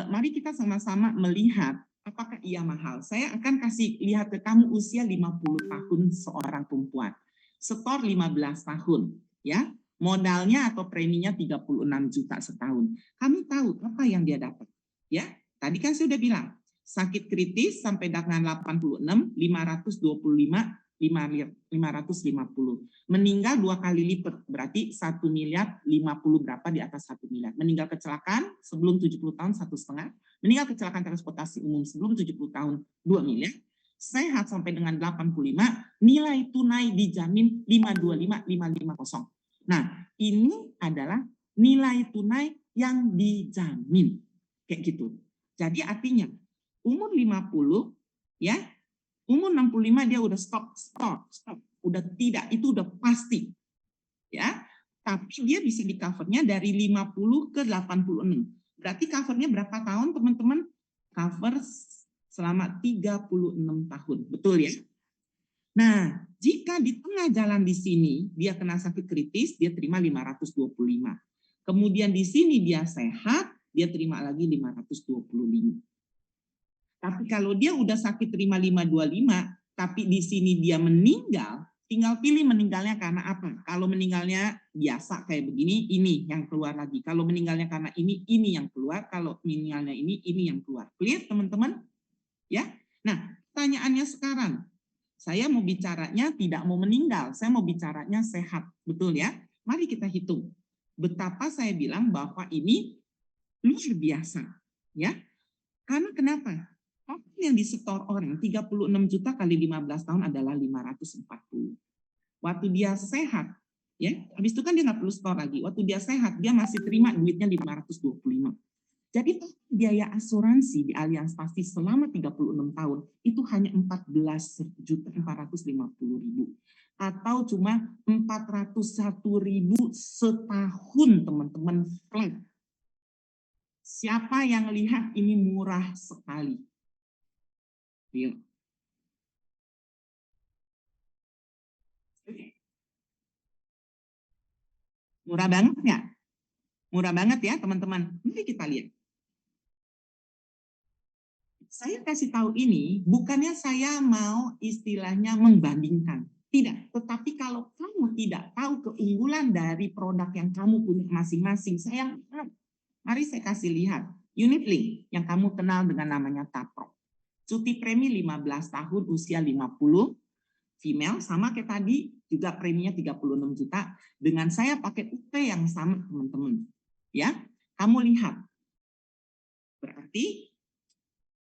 Mari kita sama-sama melihat apakah ia mahal. Saya akan kasih lihat ke kamu usia 50 tahun seorang perempuan. Setor 15 tahun, ya. Modalnya atau preminya 36 juta setahun. Kami tahu apa yang dia dapat, ya. Tadi kan saya sudah bilang, sakit kritis sampai dengan 86, 525, 550. Meninggal 2 kali lipat, berarti 1 miliar 50 berapa di atas 1 miliar. Meninggal kecelakaan sebelum 70 tahun 1,5. Meninggal kecelakaan transportasi umum sebelum 70 tahun 2 miliar. Sehat sampai dengan 85, nilai tunai dijamin 525, 550. Nah, ini adalah nilai tunai yang dijamin. Kayak gitu. Jadi artinya umur 50 ya, umur 65 dia udah stop. Udah tidak, itu udah pasti. Ya. Tapi dia bisa di covernya dari 50 ke 86. Berarti covernya berapa tahun, teman-teman? Cover selama 36 tahun. Betul ya? Nah, jika di tengah jalan di sini dia kena sakit kritis, dia terima 525. Kemudian di sini dia sehat, dia terima lagi 525. Tapi kalau dia udah sakit terima 525, tapi di sini dia meninggal, tinggal pilih meninggalnya karena apa. Kalau meninggalnya biasa kayak begini, ini yang keluar lagi. Kalau meninggalnya karena ini yang keluar. Kalau meninggalnya ini yang keluar. Clear teman-teman? Ya. Nah, pertanyaannya sekarang, saya mau bicaranya tidak mau meninggal, saya mau bicaranya sehat. Betul ya? Mari kita hitung. Betapa saya bilang bahwa ini luar biasa. Ya. Karena kenapa? Apa yang disetor orang 36 juta kali 15 tahun adalah 540. Waktu dia sehat, ya, habis itu kan dia nggak perlu setor lagi. Waktu dia sehat, dia masih terima duitnya 525. Jadi biaya asuransi di Allianz Pasti selama 36 tahun itu hanya 14.450.000 atau cuma 401.000 setahun, teman-teman. Siapa yang lihat ini murah sekali? Yuk. Murah banget nggak? Murah banget ya teman-teman. Mari kita lihat. Saya kasih tahu ini bukannya saya mau istilahnya membandingkan. Tidak, tetapi kalau kamu tidak tahu keunggulan dari produk yang kamu punya masing-masing, sayang, mari saya kasih lihat. Unit link yang kamu kenal dengan namanya Tapro. Cuti premi 15 tahun, usia 50, female, sama kayak tadi, juga preminya 36 juta. Dengan saya pakai UP yang sama, teman-teman. Ya, kamu lihat. Berarti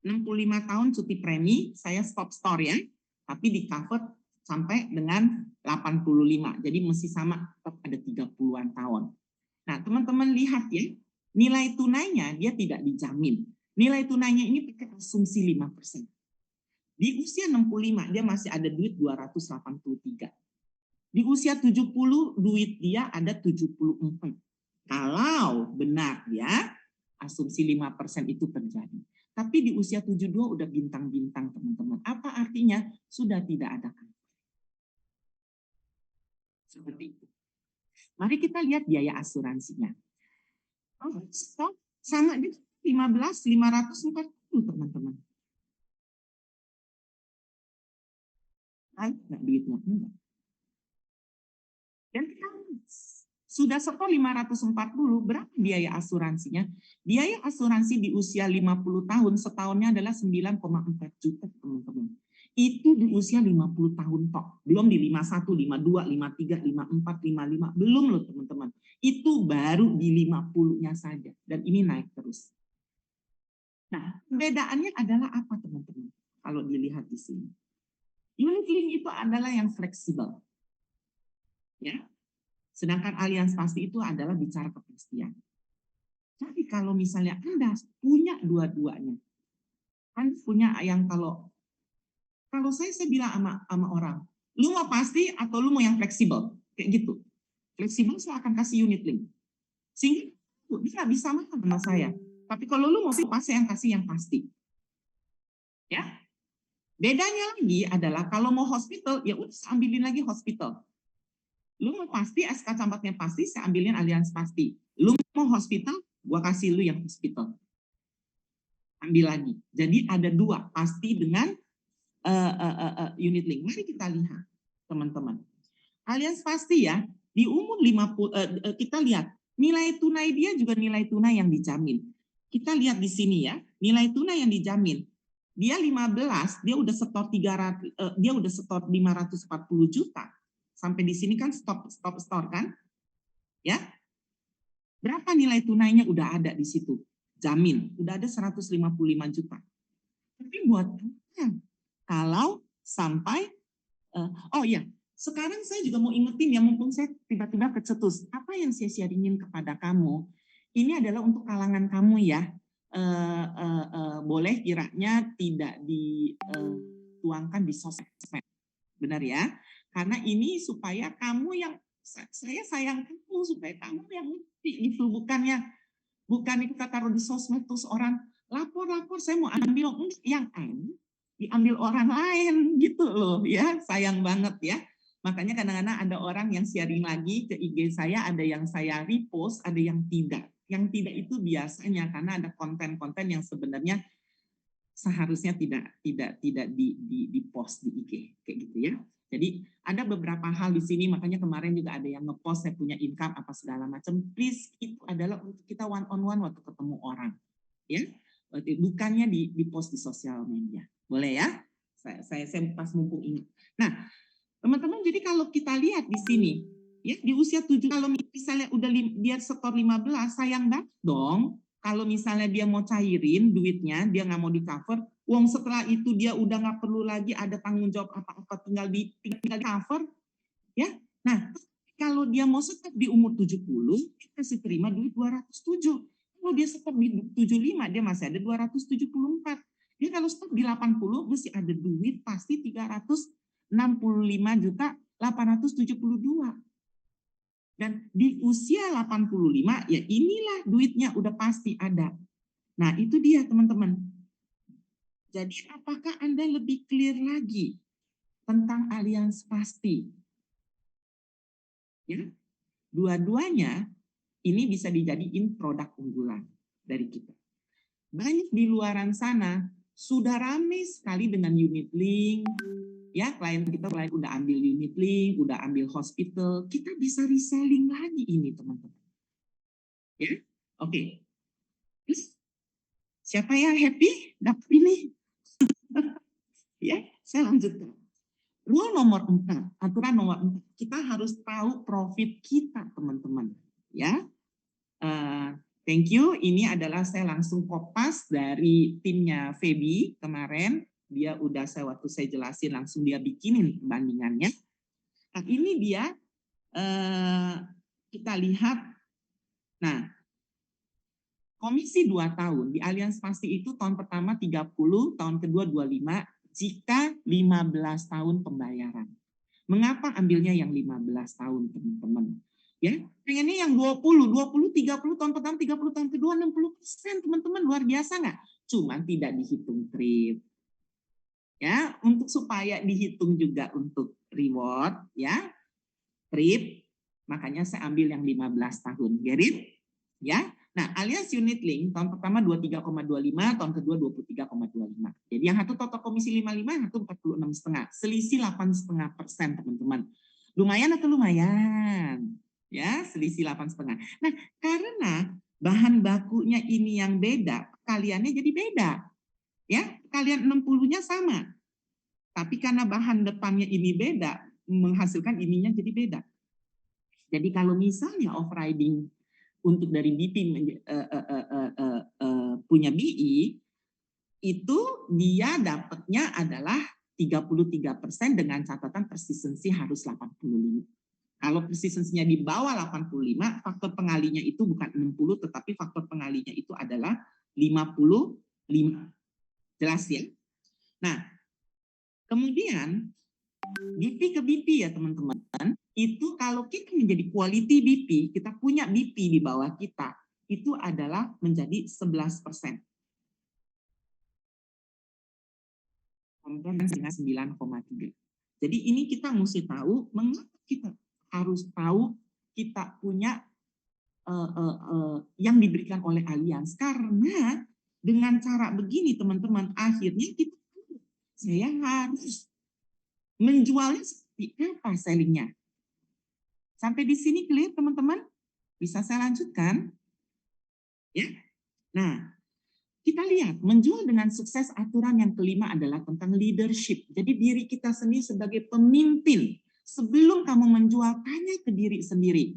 65 tahun cuti premi, saya stop store ya, tapi di cover sampai dengan 85. Jadi mesti sama, tetap ada 30-an tahun. Nah, teman-teman lihat ya, nilai tunainya dia tidak dijamin. Nilai tunainya ini pakai asumsi 5%. Di usia 65 dia masih ada duit 283. Di usia 70 duit dia ada 74. Kalau benar ya, asumsi 5% itu terjadi. Tapi di usia 72 udah bintang-bintang, teman-teman. Apa artinya? Sudah tidak ada kanker. Seperti itu. Mari kita lihat biaya asuransinya. Oh, sama di 15.540, teman-teman. Nggak duitnya, enggak. Dan kita sudah setor 540, berapa biaya asuransinya? Biaya asuransi di usia 50 tahun setahunnya adalah 9,4 juta, teman-teman. Itu di usia 50 tahun tok. Belum di 51, 52, 53, 54, 55. Belum loh, teman-teman. Itu baru di 50-nya saja. Dan ini naik terus. Nah, perbedaannya adalah apa, teman-teman? Kalau dilihat di sini. Unit link itu adalah yang fleksibel. Ya. Sedangkan Allianz Pasti itu adalah bicara kepastian. Jadi kalau misalnya Anda punya dua-duanya, Anda punya yang kalau saya bilang sama orang, lu mau pasti atau lu mau yang fleksibel? Kayak gitu. Fleksibel saya akan kasih unit link. Sehingga dia nggak bisa makan sama saya. Tapi kalau lu mau pasti yang kasih yang pasti. Ya. Bedanya lagi adalah kalau mau hospital, ya udah ambilin lagi hospital. Lu mau pasti SK campaknya pasti, saya ambilin Allianz Pasti. Lu mau hospital, gua kasih lu yang hospital. Ambil lagi. Jadi ada dua, pasti dengan unit link. Mari kita lihat, teman-teman. Allianz Pasti ya, di umur 50, kita lihat, nilai tunai dia juga nilai tunai yang dijamin. Kita lihat di sini ya, nilai tunai yang dijamin. Dia 15, dia udah setor 300, dia udah setor 540 juta. Sampai di sini kan stop store kan? Ya. Berapa nilai tunainya udah ada di situ? Jamin, udah ada 155 juta. Tapi buat kalau sampai oh iya, sekarang saya juga mau ingetin ya, mumpung saya tiba-tiba kecetus. Apa yang saya sharingin kepada kamu, ini adalah untuk kalangan kamu ya. Boleh kiranya tidak dituangkan di sosmed. Benar ya? Karena ini supaya kamu yang, saya sayang kamu, supaya kamu yang ngerti itu, bukan kita taruh di sosmed terus orang lapor saya mau ambil, yang diambil orang lain gitu loh ya, sayang banget ya. Makanya kadang-kadang ada orang yang sharing lagi ke IG saya, ada yang saya repost, ada yang tidak. Yang tidak itu biasanya karena ada konten-konten yang sebenarnya seharusnya tidak di post di IG kayak gitu ya. Jadi ada beberapa hal di sini, makanya kemarin juga ada yang ngepost saya punya income apa segala macam. Please, itu adalah untuk kita one on one waktu ketemu orang, ya. Bukannya di post di sosial media. Boleh ya? Saya pas mumpung ingat. Nah, teman-teman, jadi kalau kita lihat di sini, ya di usia 7, kalau misalnya udah dia setor 15, sayang banget dong. Kalau misalnya dia mau cairin duitnya, dia nggak mau di cover, uang setelah itu dia udah nggak perlu lagi ada tanggung jawab apa-apa, tinggal di cover, ya. Nah, kalau dia mau setor di umur 70, dia kasih terima duit 207. Kalau dia setor di 75, dia masih ada 274. Dia kalau setor di 80, mesti ada duit pasti 365.872. Dan di usia 85, ya inilah duitnya udah pasti ada. Nah, itu dia teman-teman. Jadi apakah Anda lebih clear lagi tentang Allianz Pasti? Ya, dua-duanya ini bisa dijadiin produk unggulan dari kita. Banyak di luaran sana sudah ramai sekali dengan unit link, ya klien kita udah ambil unit link, udah ambil hospital, kita bisa reselling lagi ini teman-teman. Ya, oke. Terus siapa yang happy dapat ini? Ya, saya lanjutkan. Rule nomor 4, aturan nomor 4, kita harus tahu profit kita teman-teman. Ya, thank you. Ini adalah saya langsung kopas dari timnya Feby kemarin. Dia udah waktu saya jelasin langsung dia bikinin perbandingannya. Nah ini dia kita lihat. Nah komisi 2 tahun di Allianz Pasti itu tahun pertama 30, tahun kedua 25 jika 15 tahun pembayaran. Mengapa ambilnya yang 15 tahun teman-teman? Ya, pengennya yang 20, 30 tahun pertama, 30 tahun kedua, 60% teman-teman, luar biasa nggak? Cuman tidak dihitung trip. Ya, untuk supaya dihitung juga untuk reward, ya, trip, makanya saya ambil yang 15 tahun. Get it? Ya. Nah, alias unit link tahun pertama 23,25, tahun kedua 23,25. Jadi yang satu total komisi 55, yang satu 46,5. Selisih 8,5%, teman-teman. Lumayan atau lumayan? Ya, selisih 8,5. Nah, karena bahan bakunya ini yang beda, kaliannya jadi beda. Ya, kalian 60-nya sama. Tapi karena bahan depannya ini beda, menghasilkan ininya jadi beda. Jadi kalau misalnya off-riding untuk dari BP punya BI, itu dia dapatnya adalah 33% dengan catatan persistency harus 85. Kalau persistensinya di bawah 85, faktor pengalinya itu bukan 60, tetapi faktor pengalinya itu adalah 55. Jelas ya? Nah, kemudian BP ke BP ya teman-teman, itu kalau kita menjadi quality BP, kita punya BP di bawah kita, itu adalah menjadi 11%. Dengan 9,3. Jadi ini kita mesti tahu mengapa kita harus tahu kita punya yang diberikan oleh Allianz. Karena dengan cara begini teman-teman, akhirnya kita saya harus menjualnya seperti apa sellingnya. Sampai di sini clear teman-teman? Bisa saya lanjutkan? Ya. Nah, kita lihat menjual dengan sukses aturan yang kelima adalah tentang leadership. Jadi diri kita sendiri sebagai pemimpin. Sebelum kamu menjual, tanya ke diri sendiri.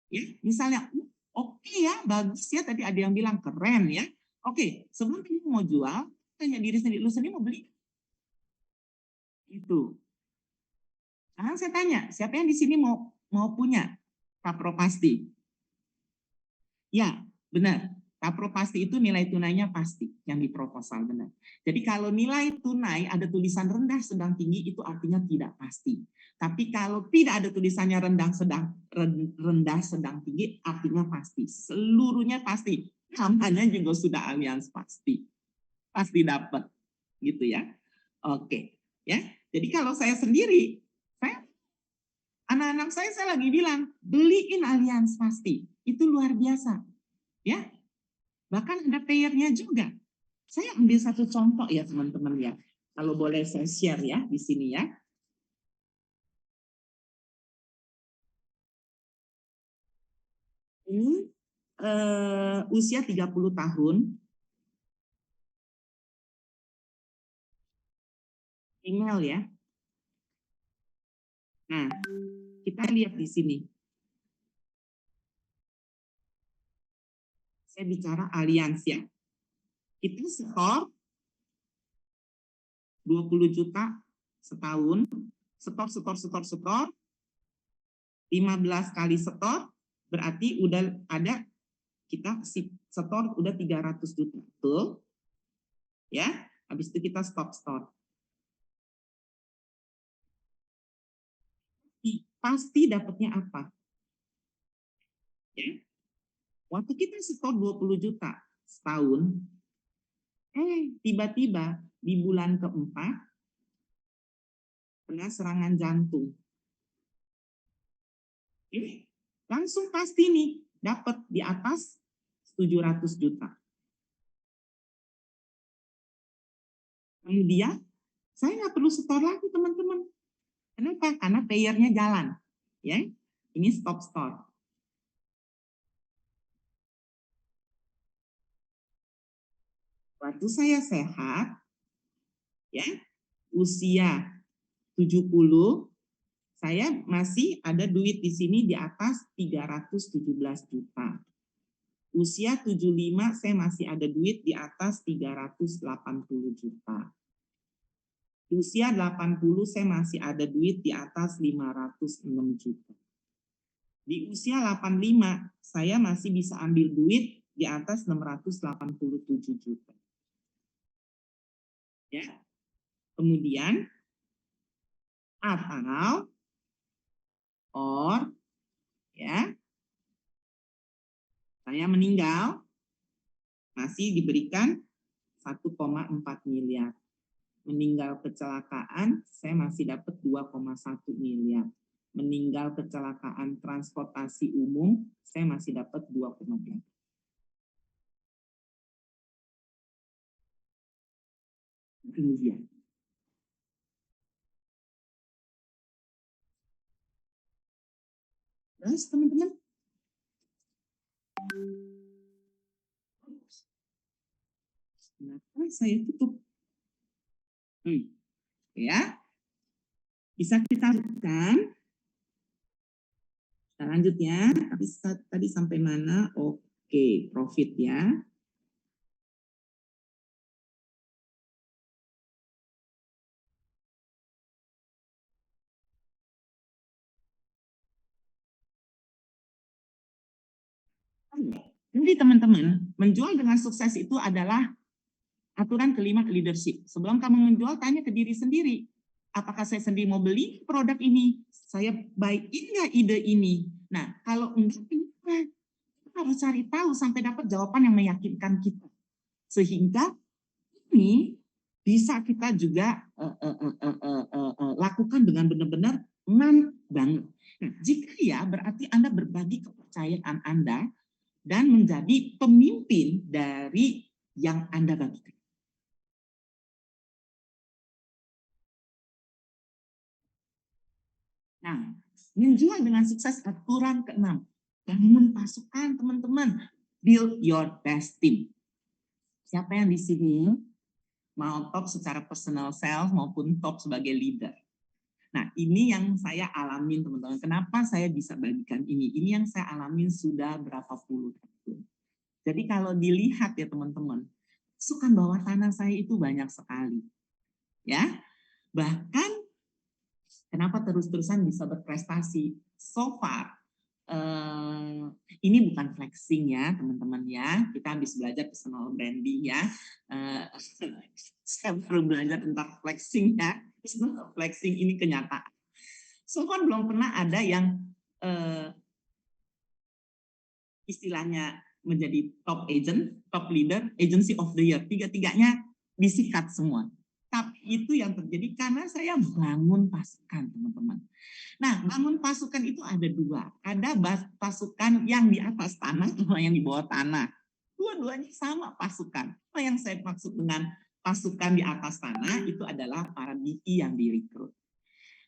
Ya, misalnya, oke ya, bagus ya, tadi ada yang bilang keren ya. Oke, sebelum kamu mau jual, tanya diri sendiri, lu sendiri mau beli? Itu. Sekarang saya tanya, siapa yang di sini mau punya Kapro Pasti? Ya, benar. Kapro Pasti itu nilai tunainya pasti yang di proposal, benar. Jadi kalau nilai tunai ada tulisan rendah, sedang, tinggi, itu artinya tidak pasti. Tapi kalau tidak ada tulisannya rendah, sedang, tinggi, artinya pasti. Seluruhnya pasti. Namanya juga sudah Allianz pasti. Pasti dapat. Gitu ya. Oke. Ya. Jadi kalau saya sendiri, anak-anak saya lagi bilang, beliin Allianz pasti. Itu luar biasa. Ya, bahkan ada payernya juga. Saya ambil satu contoh ya teman-teman ya. Kalau boleh saya share ya di sini ya. Ini usia 30 tahun. Email ya. Nah, kita lihat di sini. Saya bicara Allianz ya. Itu setor 20 juta setahun. Setor. 15 kali setor, berarti udah ada kita setor udah 300 juta. Betul? Ya, habis itu kita stop store. Pasti dapatnya apa? Ya. Waktu kita setor 20 juta setahun, tiba-tiba di bulan keempat kena serangan jantung. Langsung pasti nih dapat di atas 700 juta. Kemudian Saya nggak perlu store lagi teman-teman. Kenapa? Karena payernya jalan. Ya, ini stop store. Waktu saya sehat, ya, usia 70, saya masih ada duit di sini di atas 317 juta. Usia 75 saya masih ada duit di atas 380 juta. Usia 80 saya masih ada duit di atas 506 juta. Di usia 85 saya masih bisa ambil duit di atas 687 juta. Ya. Kemudian atau ya, saya meninggal masih diberikan 1,4 miliar. Meninggal kecelakaan saya masih dapat 2,1 miliar. Meninggal kecelakaan transportasi umum saya masih dapat 2,8. Kemudian terus teman-teman, kenapa saya tutup? Ya, bisa kita lanjutkan. Kita lanjut ya. Tadi sampai mana? Oke, profit ya. Jadi teman-teman, menjual dengan sukses itu adalah aturan kelima ke leadership. Sebelum kamu menjual, tanya ke diri sendiri. Apakah saya sendiri mau beli produk ini? Saya baikin nggak ide ini? Nah, kalau enggak, kita harus cari tahu sampai dapat jawaban yang meyakinkan kita. Sehingga ini bisa kita juga lakukan dengan benar-benar banget. Nah, jika ya, berarti Anda berbagi kepercayaan Anda dan menjadi pemimpin dari yang Anda bagikan. Nah, menjual dengan sukses aturan ke-6. Bangun pasukan, teman-teman. Build your best team. Siapa yang di sini mau top secara personal sales maupun top sebagai leader? Nah, ini yang saya alamin, teman-teman. Kenapa saya bisa bagikan ini? Ini yang saya alamin sudah berapa puluh tahun. Jadi kalau dilihat ya, teman-teman, pasukan bawah tanah saya itu banyak sekali. Ya, bahkan kenapa terus-terusan bisa berprestasi so far. Ini bukan flexing ya teman-teman ya, kita habis belajar personal branding ya. Saya baru belajar tentang flexing ya. Flexing ini kenyataan. So far belum pernah ada yang istilahnya menjadi top agent, top leader, agency of the year. Tiga-tiganya disikat semua. Tapi itu yang terjadi karena saya bangun pasukan, teman-teman. Nah, bangun pasukan itu ada dua. Ada pasukan yang di atas tanah, sama yang di bawah tanah. Dua-duanya sama pasukan. Apa yang saya maksud dengan pasukan di atas tanah itu adalah para BI yang direkrut.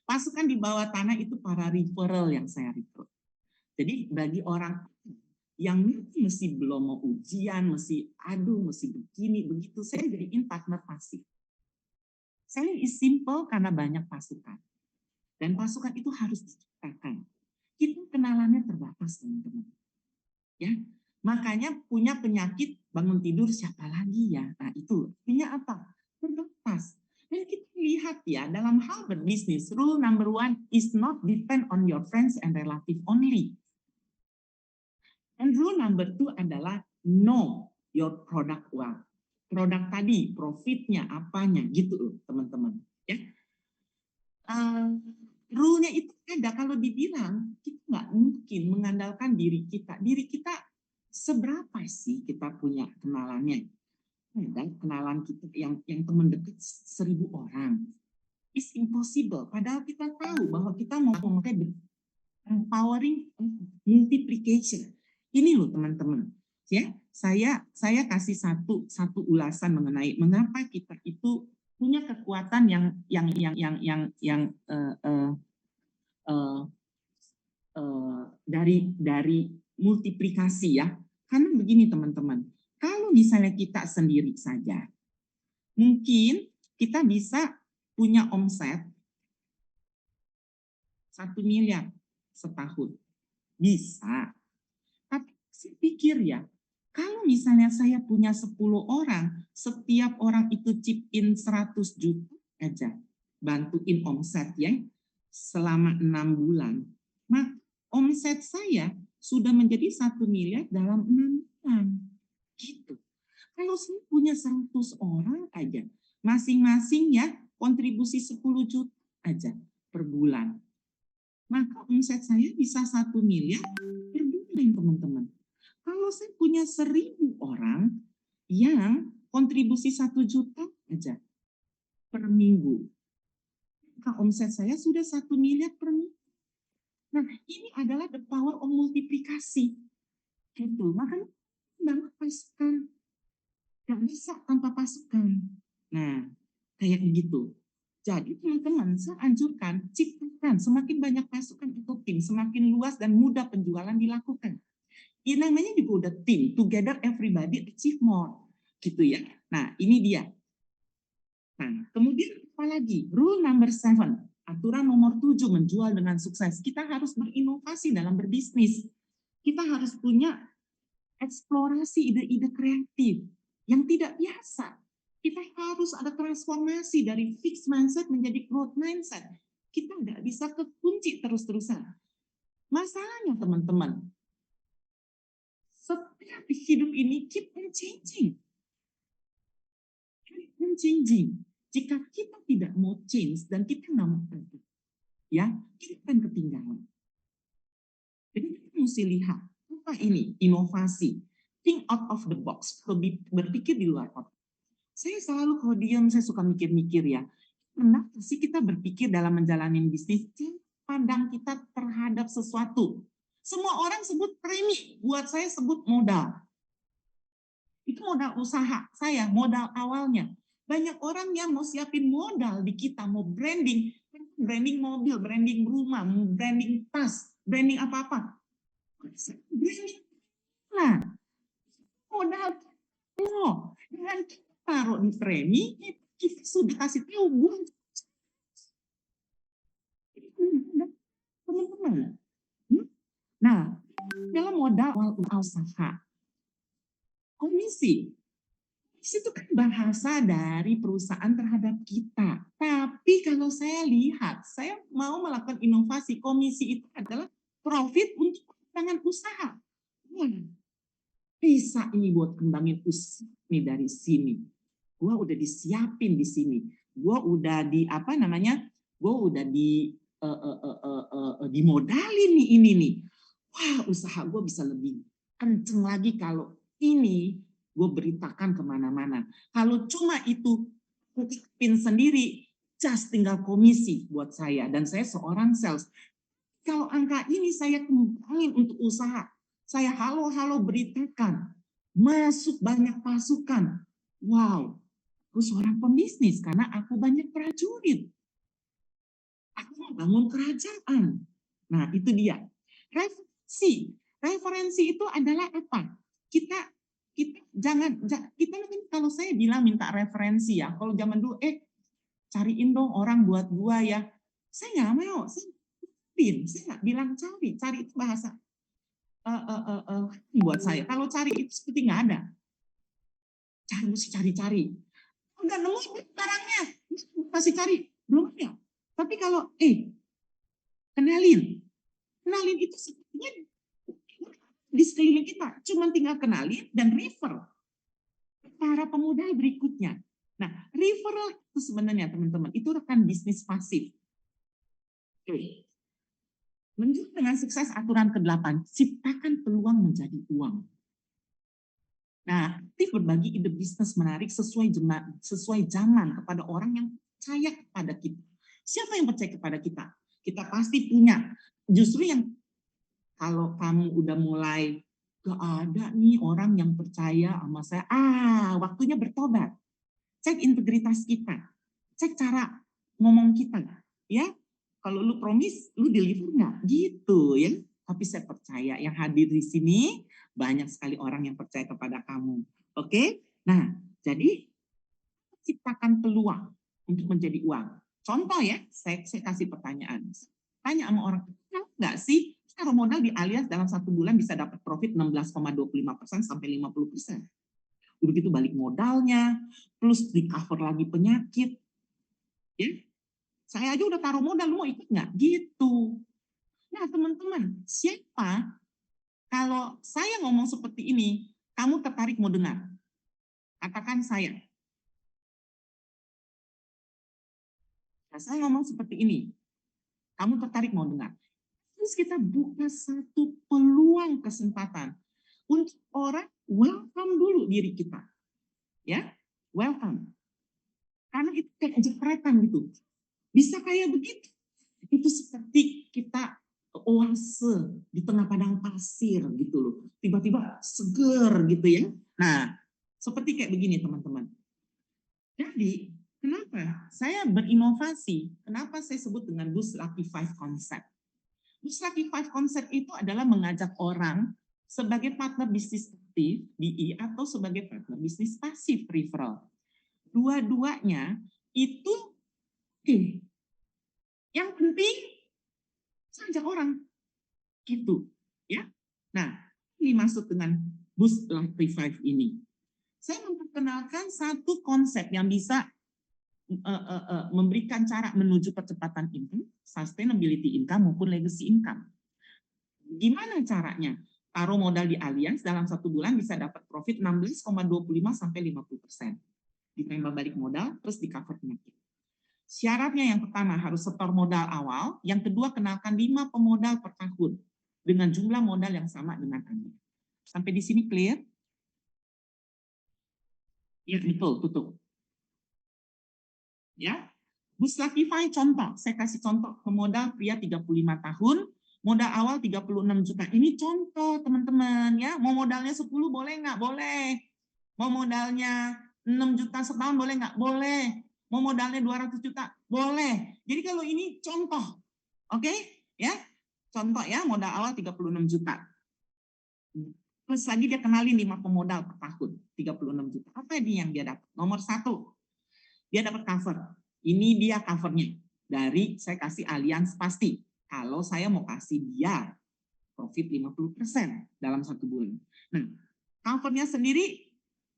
Pasukan di bawah tanah itu para referral yang saya rekrut. Jadi bagi orang yang mesti belum mau ujian, mesti begini, begitu, saya jadiin partner pasif. Saya is simple karena banyak pasukan. Dan pasukan itu harus diciptakan. Kita kenalannya terbatas, teman-teman. Ya, makanya punya penyakit bangun tidur siapa lagi ya? Nah itu artinya apa? Terbatas. Dan kita lihat ya dalam hal berbisnis, rule number 1 is not depend on your friends and relative only. And rule number 2 adalah know your product well. Produk tadi, profitnya, apanya, gitu loh teman-teman. Ya. Rule-nya itu ada, kalau dibilang kita nggak mungkin mengandalkan diri kita. Diri kita seberapa sih kita punya kenalannya? Ada kenalan kita yang teman dekat 1000 orang. It's impossible. Padahal kita tahu bahwa kita mau memakai empowering multiplication. Ini loh teman-teman. Ya, saya kasih satu ulasan mengenai mengapa kita itu punya kekuatan yang dari multiplikasi ya. Karena begini teman-teman, kalau misalnya kita sendiri saja, mungkin kita bisa punya omset 1 miliar setahun. Bisa. Tapi saya pikir ya, kalau misalnya saya punya 10 orang, setiap orang itu chip in 100 juta aja, bantuin omset ya, selama 6 bulan, maka omset saya sudah menjadi 1 miliar dalam 6 bulan. Gitu. Kalau saya punya 100 orang aja, masing-masing ya kontribusi 10 juta aja per bulan, maka omset saya bisa 1 miliar per bulan, teman-teman. Kalau saya punya 1.000 orang yang kontribusi 1 juta aja per minggu, maka omset saya sudah 1 miliar per minggu. Nah, ini adalah the power of multiplikasi. Gitu. Makanya banget pasukan. Gak bisa tanpa pasukan. Nah, kayak begitu. Jadi teman-teman, saya anjurkan ciptakan semakin banyak pasukan atau tim, semakin luas dan mudah penjualan dilakukan. Ya namanya juga udah tim, together everybody achieve more. Gitu ya. Nah, ini dia. Nah, kemudian apa lagi? Rule number 7, aturan nomor 7, menjual dengan sukses. Kita harus berinovasi dalam berbisnis. Kita harus punya eksplorasi ide-ide kreatif yang tidak biasa. Kita harus ada transformasi dari fixed mindset menjadi growth mindset. Kita nggak bisa kekunci terus-terusan. Masalahnya teman-teman, setiap hidup ini keep on changing. Keep on changing. Jika kita tidak mau change dan kita nggak mau berubah, ya kita akan ketinggalan. Jadi kita mesti lihat apa ini inovasi, think out of the box, berpikir di luar kotak. Saya selalu kalau diam saya suka mikir-mikir ya. Kenapa sih kita berpikir dalam menjalani bisnis, pandang kita terhadap sesuatu. Semua orang sebut premi, buat saya sebut modal. Itu modal usaha saya, modal awalnya. Banyak orang yang mau siapin modal di kita, mau branding mobil, branding rumah, branding tas, branding apa-apa. Branding, nah, modal dengan taruh di premi, kita sudah kasih tahu buat teman-teman. Nah, dalam modal awal usaha, komisi itu kan bahasa dari perusahaan terhadap kita. Tapi kalau saya lihat, saya mau melakukan inovasi, komisi itu adalah profit untuk tangan usaha. Wah, bisa ini buat kembangin usaha nih dari sini. Gua udah disiapin di sini. Gua udah di apa namanya? Gua udah dimodalin nih ini nih. Wah, usaha gue bisa lebih kenceng lagi kalau ini gue beritakan kemana-mana. Kalau cuma itu pin sendiri, just tinggal komisi buat saya. Dan saya seorang sales. Kalau angka ini saya kembangin untuk usaha. Saya halo-halo beritakan. Masuk banyak pasukan. Wow, aku seorang pembisnis karena aku banyak prajurit. Aku membangun kerajaan. Nah, itu dia. Referensi itu adalah apa? Kita jangan kita kalau saya bilang minta referensi ya, kalau zaman dulu cariin dong orang buat gua ya. Saya nggak mau, saya nggak bilang cari itu bahasa buat saya. Kalau cari itu seperti nggak ada. Mesti cari. Enggak nemu barangnya, masih cari belum ada. Tapi kalau kenalin itu sepertinya di sekeliling kita, cuma tinggal kenalin dan refer para pemodal berikutnya. Nah, referral itu sebenarnya teman-teman, itu rekan bisnis pasif. Oke. Menunjuk dengan sukses aturan ke-8, ciptakan peluang menjadi uang. Nah, aktif berbagi ide bisnis menarik sesuai zaman kepada orang yang percaya kepada kita. Siapa yang percaya kepada kita? Kita pasti punya. Justru yang kalau kamu udah mulai gak ada nih orang yang percaya sama saya, waktunya bertobat. Cek integritas kita. cek cara ngomong kita, ya. Kalau lu promise, lu deliver nggak? Gitu ya. Tapi saya percaya yang hadir di sini banyak sekali orang yang percaya kepada kamu. Oke? Nah, jadi ciptakan peluang untuk menjadi uang. Contoh ya, saya kasih pertanyaan. Tanya sama orang, nggak sih taruh modal di Allianz dalam 1 bulan bisa dapat profit 16,25% sampai 50%. Udah gitu balik modalnya, plus di cover lagi penyakit. Ya, saya aja udah taruh modal, lu mau ikut nggak? Gitu. Nah teman-teman, siapa kalau saya ngomong seperti ini, kamu tertarik mau dengar? Katakan saya. Nah, saya ngomong seperti ini, kamu tertarik mau dengar? Terus kita buka satu peluang kesempatan untuk orang welcome dulu diri kita, ya, welcome. Karena itu kayak jepretan gitu, bisa kayak begitu. Itu seperti kita oase di tengah padang pasir gitu loh, tiba-tiba seger gitu ya. Nah, seperti kayak begini teman-teman. Jadi kenapa saya berinovasi? Kenapa saya sebut dengan Boost Lucky Five Concept? Boost Lucky Five Concept itu adalah mengajak orang sebagai partner bisnis aktif BI atau sebagai partner bisnis pasif referral. Dua-duanya itu yang penting saya ajak orang gitu ya. Nah, ini masuk dengan Boost Lucky Five ini. Saya memperkenalkan satu konsep yang bisa memberikan cara menuju percepatan income, sustainability income maupun legacy income. Gimana caranya? Taruh modal di Allianz dalam 1 bulan bisa dapat profit 16,25 sampai 50%. Ditambah balik modal terus di cover penyakit. Syaratnya yang pertama harus setor modal awal, yang kedua kenalkan 5 pemodal per tahun dengan jumlah modal yang sama dengan Anda. Sampai di sini clear? Ya, betul, tutup. Ya, Boost Lucky Five contoh, saya kasih contoh pemodal pria 35 tahun, modal awal 36 juta. Ini contoh teman-teman ya, mau modalnya 10 boleh nggak? Boleh. Mau modalnya 6 juta setahun boleh nggak? Boleh. Mau modalnya 200 juta? Boleh. Jadi kalau ini contoh, oke? Ya, contoh ya, modal awal 36 juta. Terus lagi dia kenalin 5 pemodal per tahun, 36 juta. Apa ini yang dia dapat? Nomor 1, dia dapat cover. Ini dia covernya. Dari saya kasih Allianz pasti. Kalau saya mau kasih dia profit 50% dalam 1 bulan. Nah, covernya sendiri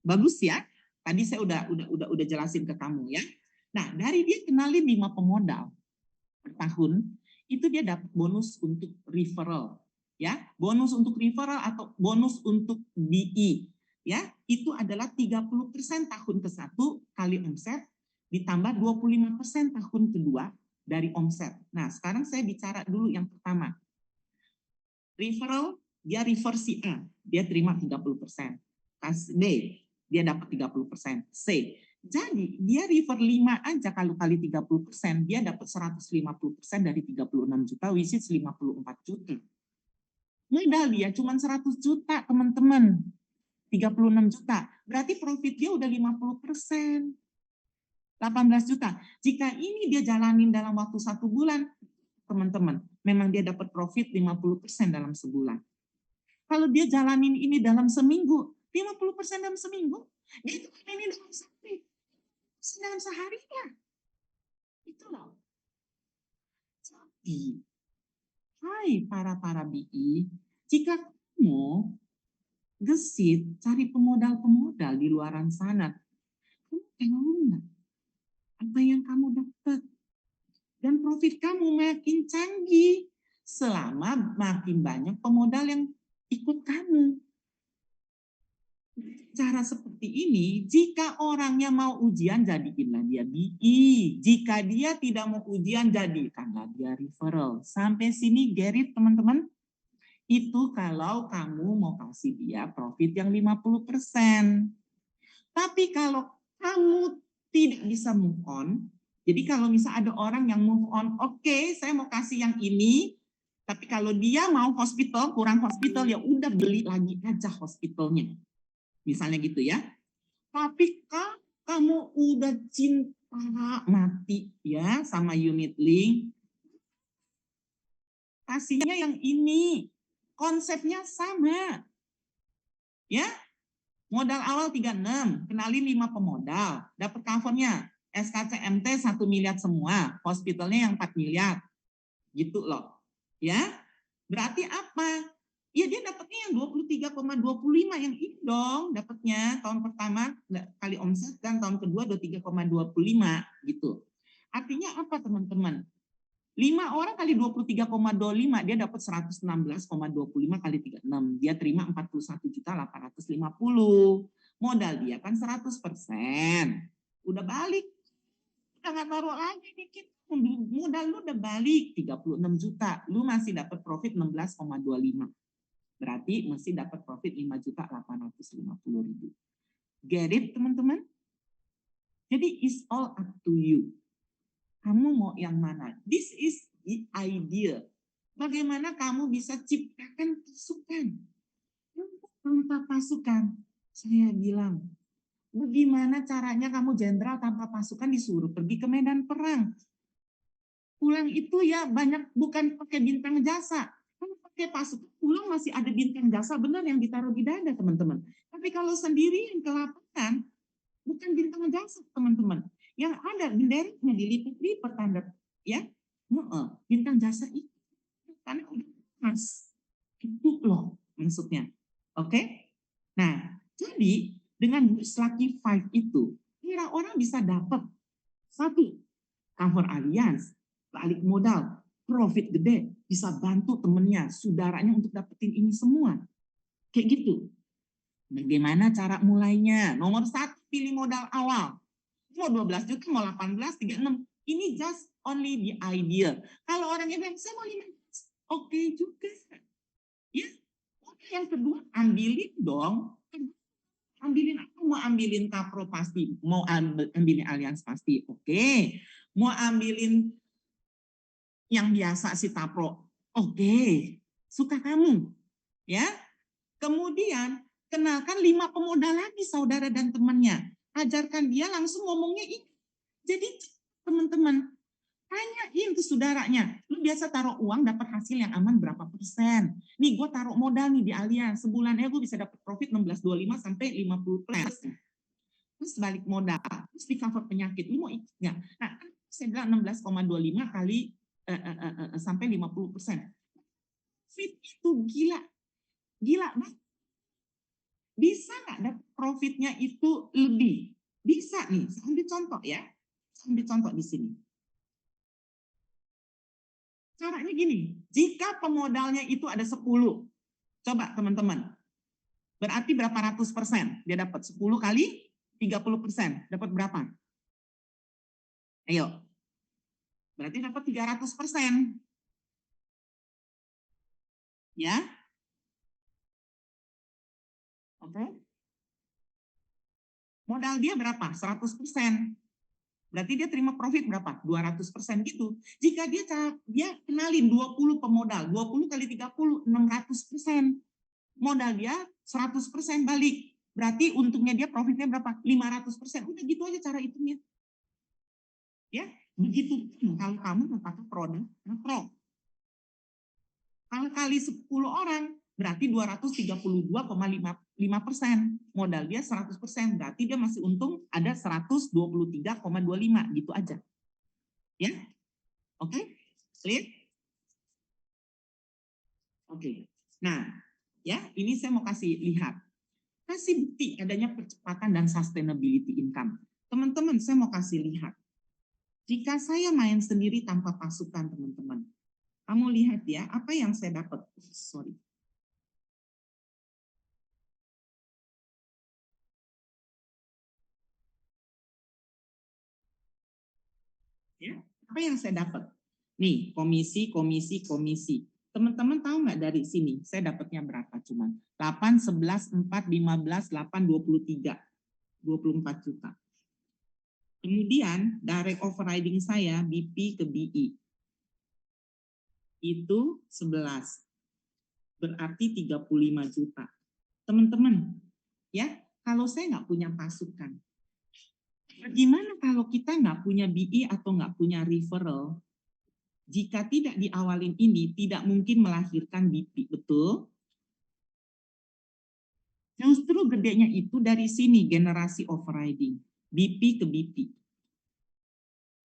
bagus ya. Tadi saya udah jelasin ke kamu ya. Nah, dari dia kenalin 5 pemodal per tahun, itu dia dapat bonus untuk referral. Ya, bonus untuk referral atau bonus untuk BI. Ya, itu adalah 30% tahun ke-1 kali omset ditambah 25% tahun kedua dari omset. Nah, sekarang saya bicara dulu yang pertama. Referral, dia refer si A, dia terima 30%. B, dia dapat 30%. C, jadi dia refer 5 aja kalau kali 30%, dia dapat 150% dari 36 juta, which is 54 juta. Modal dia cuma 100 juta, teman-teman. 36 juta. Berarti profit dia udah 50%. 18 juta. Jika ini dia jalanin dalam waktu 1 bulan, teman-teman, memang dia dapat profit 50% dalam sebulan. Kalau dia jalanin ini dalam seminggu, 50% dalam seminggu, dia itu ini dalam seharinya. Itu loh. Jadi, hai para BI, jika kamu gesit cari pemodal-pemodal di luaran sana, kamu tahu nggak apa yang kamu dapat? Dan profit kamu makin canggih selama makin banyak pemodal yang ikut kamu. Cara seperti ini, jika orangnya mau ujian, jadikanlah dia BI. Jika dia tidak mau ujian, jadikanlah dia referral. Sampai sini, Gerrit, teman-teman. Itu kalau kamu mau kasih dia profit yang 50%. Tapi kalau kamu tidak bisa move on, jadi kalau misal ada orang yang move on, oke, saya mau kasih yang ini, tapi kalau dia mau hospital, kurang hospital, ya udah beli lagi aja hospitalnya. Misalnya gitu ya. Tapi kalau kamu udah cinta mati ya sama unit link. Kasihnya yang ini. Konsepnya sama. Ya. Modal awal 36, kenalin 5 pemodal, dapat covernya. SKCMT 1 miliar semua, hospitalnya yang 4 miliar. Gitu loh. Ya. Berarti apa? Ya dia dapatnya yang 23,25 yang ini dong dapatnya tahun pertama kali omset dan tahun kedua 23,25 gitu. Artinya apa teman-teman? 5 orang kali 23,25 dia dapat 116,25 kali 36. Dia terima 41.850. Modal dia kan 100%. Udah balik. Udah nggak taruh lagi dikit. Modal lu udah balik 36 juta. Lu masih dapat profit 16,25. Berarti masih dapat profit 5.850.000. Get it teman-teman? Jadi it's all up to you. Kamu mau yang mana? This is the idea. Bagaimana kamu bisa ciptakan pasukan? Tanpa pasukan, saya bilang, bagaimana caranya kamu jenderal tanpa pasukan disuruh pergi ke medan perang? Pulang itu ya banyak bukan pakai bintang jasa. Kalau pakai pasukan, pulang masih ada bintang jasa benar yang ditaruh di dada teman-teman. Tapi kalau sendirian ke lapangan, bukan bintang jasa teman-teman. Yang ada benderanya dilipat-lipat tanda ya, bintang jasa itu karena udah mas itu loh maksudnya. Oke? Nah, jadi dengan Lucky 5 itu kira orang bisa dapat satu cover alliance, balik modal, profit gede, bisa bantu temennya, saudaranya untuk dapetin ini semua. Kayak gitu. Bagaimana cara mulainya? Nomor 1, pilih modal awal. Mau 12 juta, mau 18, 36. Ini just only the idea. Kalau orang yang bilang, saya mau 15, oke juga. Ya, oke. Yang kedua, ambilin dong. Ambilin apa? Mau ambilin Kapro pasti. Mau ambilin Allianz pasti. Oke. Mau ambilin yang biasa si Tapro. Oke. Suka kamu. Ya. Kemudian, kenalkan 5 pemodal lagi saudara dan temannya. Ajarkan dia langsung ngomongnya ini. Jadi teman-teman, tanyain ke saudaranya, lu biasa taruh uang dapat hasil yang aman berapa persen? Nih gue taruh modal nih di Allianz, sebulannya gue bisa dapat profit 16,25 sampai 50%. Terus balik modal, terus di cover penyakit, lu mau ikut nggak? Nah, saya bilang 16,25 kali sampai 50%. Fit itu gila, gila banget. Bisa nggak dapat profitnya itu lebih? Bisa nih, saya ambil contoh ya. Saya ambil contoh di sini. Caranya gini, jika pemodalnya itu ada 10, coba teman-teman, berarti berapa ratus persen? Dia dapat 10 kali 30%, dapat berapa? Ayo, berarti dapat 300%. Ya, oke. Modal dia berapa? 100%. Berarti dia terima profit berapa? 200% gitu. Jika dia kenalin 20 pemodal, 20 kali 30, 600%. Modal dia 100% balik. Berarti untungnya dia profitnya berapa? 500%. Udah gitu aja cara hitungnya. Ya, begitu kalau kamu memakai produk pro. Kalau kali 10 orang, berarti 232,5%. Modal dia 100%, berarti dia masih untung ada 123,25 gitu aja. Ya, oke? Clear? Oke. Nah, ya, ini saya mau kasih lihat. Kasih bukti adanya percepatan dan sustainability income. Teman-teman, saya mau kasih lihat. Jika saya main sendiri tanpa pasukan, teman-teman, kamu lihat ya, apa yang saya dapat. Sorry. Ya, apa yang saya dapat? Nih, komisi. Teman-teman tahu nggak dari sini? Saya dapatnya berapa cuman? 8, 11, 4, 15, 8, 23. 24 juta. Kemudian, direct overriding saya, BP ke BI. Itu 11. Berarti 35 juta. Teman-teman, ya, kalau saya nggak punya pasukan, Bagaimana kalau kita nggak punya BI atau nggak punya referral? Jika tidak diawalin ini, tidak mungkin melahirkan BP, betul? Justru gedenya itu dari sini, generasi overriding. BP ke BP.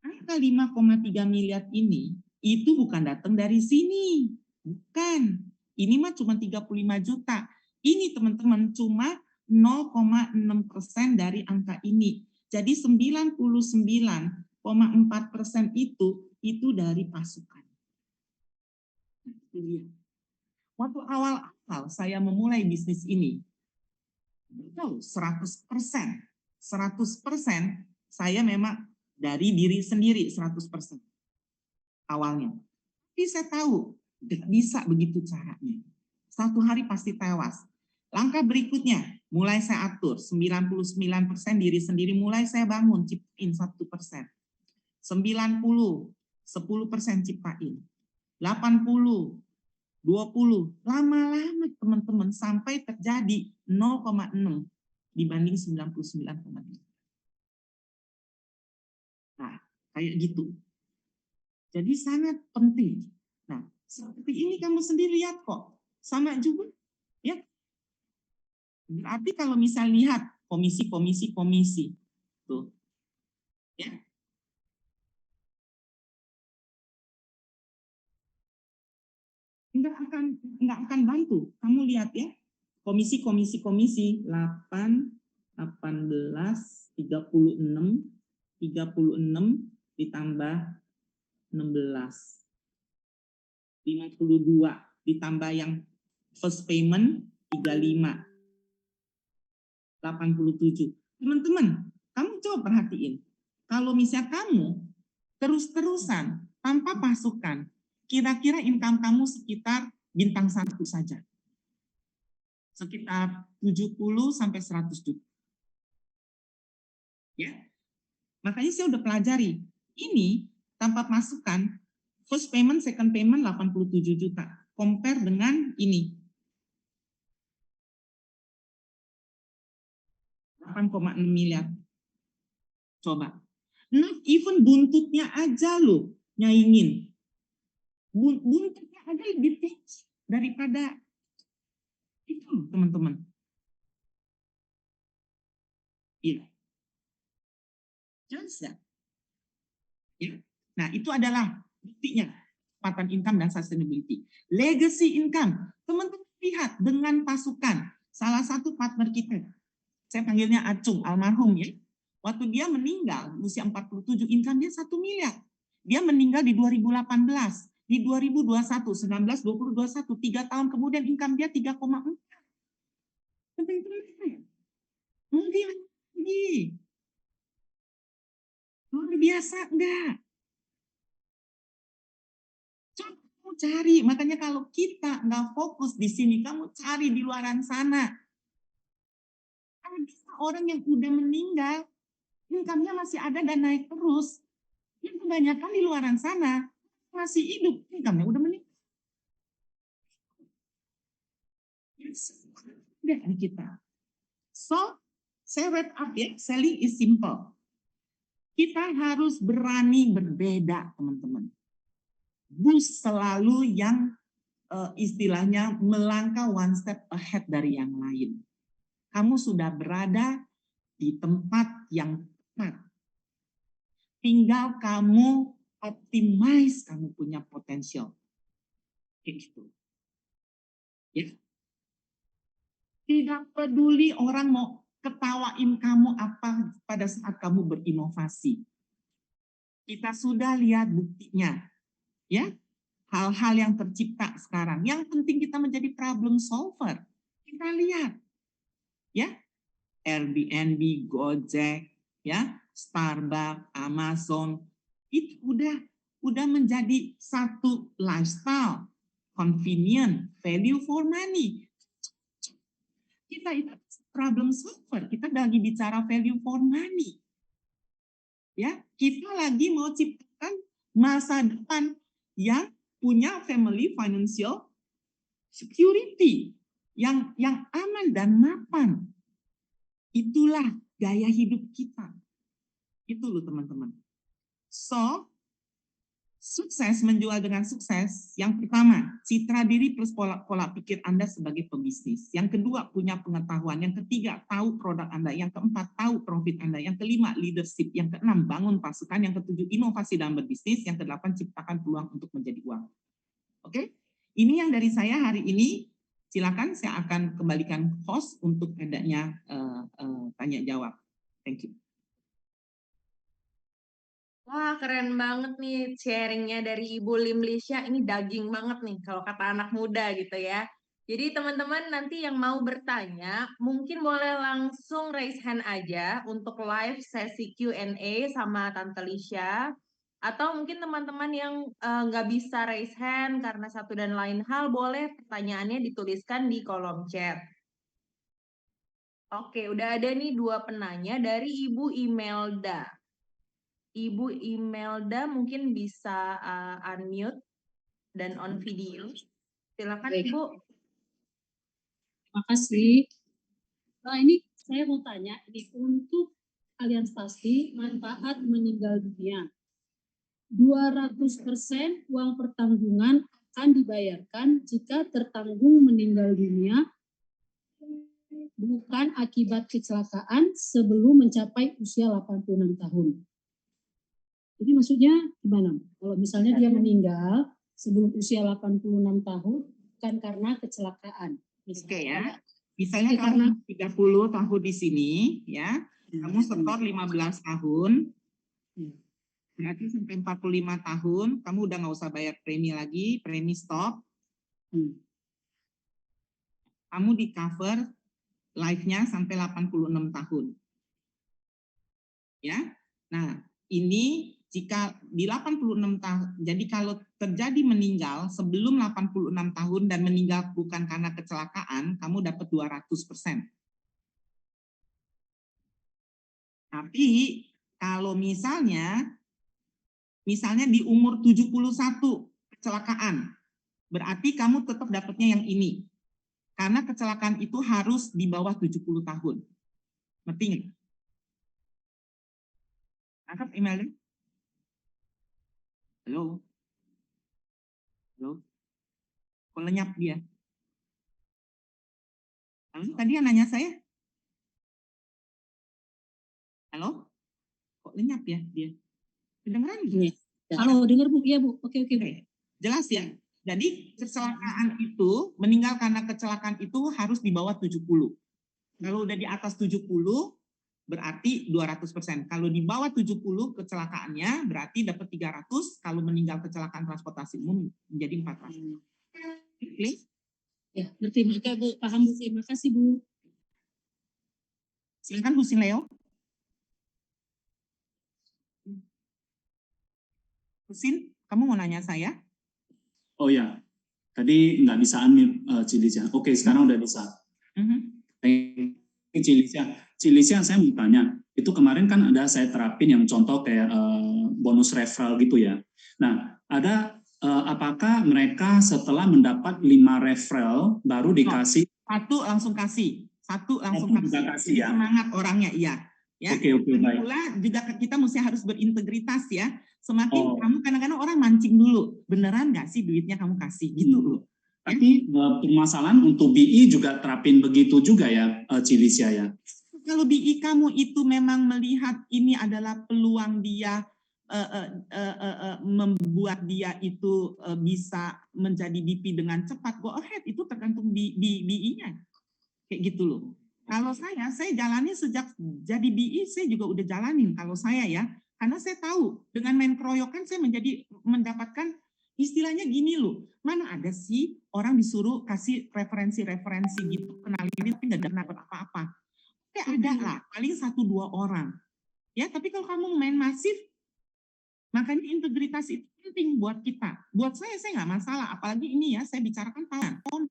Angka 5,3 miliar ini, itu bukan datang dari sini. Bukan. Ini mah cuma 35 juta. Ini teman-teman cuma 0,6% dari angka ini. Jadi 99,4% itu dari pasukan. Itu dia. Waktu awal-awal saya memulai bisnis ini, betul 100%. 100% saya memang dari diri sendiri 100% awalnya. Tapi saya tahu tidak bisa begitu caranya. Satu hari pasti tewas. Langkah berikutnya, mulai saya atur 99% diri sendiri, mulai saya bangun, ciptain 1%. 90, 10% ciptain. 80, 20, lama-lama teman-teman sampai terjadi 0,6 dibanding 99,3. Nah, kayak gitu. Jadi sangat penting. Nah, seperti ini kamu sendiri lihat kok. Sama juga, ya. Berarti kalau misal lihat komisi, tuh, ya. Nggak akan bantu. Kamu lihat ya, komisi, 8, 18, 36 ditambah 16. 52 ditambah yang first payment 35. 87. Teman-teman, kamu coba perhatiin. Kalau misalnya kamu terus-terusan tanpa pasukan, kira-kira income kamu sekitar bintang 1 saja. Sekitar 70 sampai 100 juta. Ya. Makanya saya udah pelajari. Ini tanpa pasukan, first payment, second payment 87 juta. Compare dengan ini. 8,6 miliar. Coba. Not even buntutnya aja loh nyaingin. Buntutnya aja lebih tinggi daripada itu, teman-teman. Iya. Jelas ya? Ya. Nah, itu adalah buktinya. Kecepatan income dan sustainability. Legacy income. Teman-teman lihat dengan pasukan. Salah satu partner kita, saya panggilnya Acung, almarhum ya. Waktu dia meninggal, usia 47, income dia 1 miliar. Dia meninggal di 2018. Di 2021, 19, 20, 21, 3 tahun kemudian income dia 3,4. Mungkin lagi. Luar biasa enggak? Coba kamu cari, makanya kalau kita nggak fokus di sini, kamu cari di luaran sana. Ada orang yang udah meninggal, income-nya masih ada dan naik terus. Yang kebanyakan di luaran sana masih hidup, income-nya udah meninggal. Dari kita. So, saya wrap up ya, selling is simple. Kita harus berani berbeda, teman-teman. Bus selalu yang istilahnya melangkah one step ahead dari yang lain. Kamu sudah berada di tempat yang tepat. Tinggal kamu optimize, kamu punya potensial. Gitu. Ya. Tidak peduli orang mau ketawain kamu apa pada saat kamu berinovasi. Kita sudah lihat buktinya. Ya. Hal-hal yang tercipta sekarang. Yang penting kita menjadi problem solver. Kita lihat. Ya. Airbnb, Gojek, ya, Starbucks, Amazon, itu udah menjadi satu lifestyle, convenient, value for money. Kita itu problem solver, kita lagi bicara value for money. Ya, kita lagi mau ciptakan masa depan yang punya family financial security yang aman dan mapan. Itulah gaya hidup kita. Itu loh teman-teman. So, sukses menjual dengan sukses. Yang pertama, citra diri plus pola pikir Anda sebagai pebisnis. Yang kedua, punya pengetahuan. Yang ketiga, tahu produk Anda. Yang keempat, tahu profit Anda. Yang kelima, leadership. Yang keenam, bangun pasukan. Yang ketujuh, inovasi dalam berbisnis. Yang kedelapan, ciptakan peluang untuk menjadi uang. Oke? Ini yang dari saya hari ini. Silakan saya akan kembalikan host untuk adanya tanya jawab. Thank you. Wah, keren banget nih sharingnya dari Ibu Limlisya. Ini daging banget nih kalau kata anak muda gitu ya. Jadi teman-teman nanti yang mau bertanya, mungkin boleh langsung raise hand aja untuk live sesi Q&A sama Tante Lisya. Atau mungkin teman-teman yang nggak bisa raise hand karena satu dan lain hal, boleh pertanyaannya dituliskan di kolom chat. Oke, udah ada nih 2 penanya dari Ibu Imelda. Ibu Imelda mungkin bisa unmute dan on video. Silakan Baik. Ibu. Terima kasih. Nah, ini saya mau tanya, ini untuk Allianz Pasti manfaat meninggal dunia. 200% uang pertanggungan akan dibayarkan jika tertanggung meninggal dunia bukan akibat kecelakaan sebelum mencapai usia 86 tahun. Jadi maksudnya gimana? Kalau misalnya dia meninggal sebelum usia 86 tahun bukan karena kecelakaan. Oke ya. Misalnya kamu 30 tahun di sini ya, kamu setor 15 tahun, berarti sampai 45 tahun, kamu udah nggak usah bayar premi lagi, premi stop. Kamu di cover life-nya sampai 86 tahun. Ya. Nah, ini jika di 86 tahun, jadi kalau terjadi meninggal sebelum 86 tahun dan meninggal bukan karena kecelakaan, kamu dapat 200%. Tapi kalau misalnya di umur 71 kecelakaan, berarti kamu tetap dapatnya yang ini. Karena kecelakaan itu harus di bawah 70 tahun. Ngerti nggak? Angkat emailnya. Halo? Halo? Kok lenyap dia? Halo, tadi yang nanya saya? Halo? Kok lenyap ya dia? Kedengeran Iya. Halo, dengar Bu? Iya Bu. Oke. Jelas ya? Jadi kecelakaan itu, meninggal karena kecelakaan itu harus di bawah 70. Kalau udah di atas 70, berarti 200%. Kalau di bawah 70 kecelakaannya, berarti dapat 300. Kalau meninggal kecelakaan transportasi umum, menjadi 400. Please. Ya, ngerti mereka Bu. Paham Bu. Terima kasih Bu. Silakan Bu Sinleo. Husin, kamu mau nanya saya? Oh ya, tadi nggak bisa unmute Cilisya. Oke, sekarang udah bisa. Cilisya, saya mau tanya, itu kemarin kan ada saya terapin yang contoh kayak bonus referral gitu ya. Nah, ada apakah mereka setelah mendapat 5 referral baru dikasih? Satu langsung kasih. Kasih ya. Semangat orangnya, iya. Ya. Oke, baik. Pula juga kita mesti harus berintegritas ya. Semakin kamu kadang-kadang orang mancing dulu, beneran nggak sih duitnya kamu kasih gitu loh. Tapi permasalahan untuk BI juga terapin begitu juga ya, Cilisya ya. Kalau BI kamu itu memang melihat ini adalah peluang dia membuat dia itu bisa menjadi BP dengan cepat, go ahead, itu tergantung BI-nya. Kayak gitu loh. Kalau saya jalani sejak jadi BI, saya juga udah jalanin kalau saya ya. Karena saya tahu dengan main keroyokan saya mendapatkan istilahnya gini loh. Mana ada sih orang disuruh kasih referensi gitu, kenalin ini tapi nggak dapat apa-apa. Kayak ada lah, paling 1-2 orang. Ya, tapi kalau kamu main masif, makanya integritas itu penting buat kita. Buat saya nggak masalah. Apalagi ini ya, saya bicarakan tahun.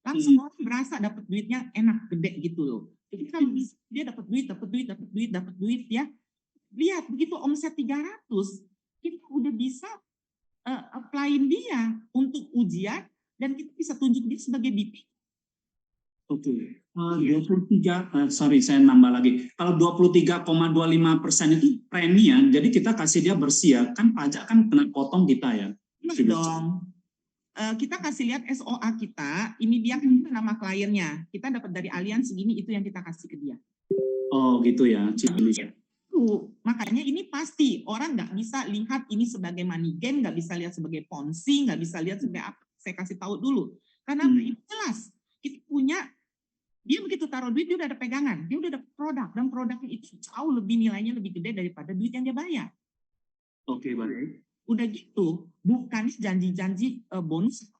Langsung orang berasa dapat duitnya enak, gede gitu loh. Jadi kalau dia dapat duit ya, lihat begitu omset 300, kita udah bisa apply-in dia untuk ujian dan kita bisa tunjuk dia sebagai BP. Oke. 23, sorry saya nambah lagi. Kalau 23,25% itu premi ya, jadi kita kasih dia bersih ya. Kan pajak kan kena potong kita ya. Nah dong. Kita kasih lihat SOA kita, ini dia kan nama kliennya. Kita dapat dari Allianz segini, itu yang kita kasih ke dia. Oh gitu ya, Cilik. Makanya ini pasti orang nggak bisa lihat ini sebagai money game, nggak bisa lihat sebagai ponzi, nggak bisa lihat sebagai apa. Saya kasih tahu dulu, karena itu jelas kita punya, dia begitu taruh duit dia udah ada pegangan, dia udah ada produk, dan produknya itu jauh lebih nilainya lebih gede daripada duit yang dia bayar. Oke, baik. Udah gitu, bukan janji-janji bonus,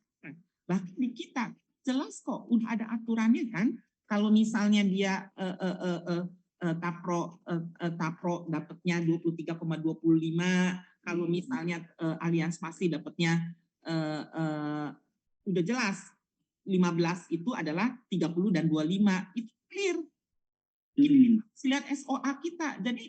bahkan di kita jelas kok udah ada aturannya kan. Kalau misalnya dia Tapro dapatnya 23,25, kalau misalnya Allianz pasti dapatnya udah jelas 15 itu adalah 30 dan 25, itu clear. Lihat SOA kita, jadi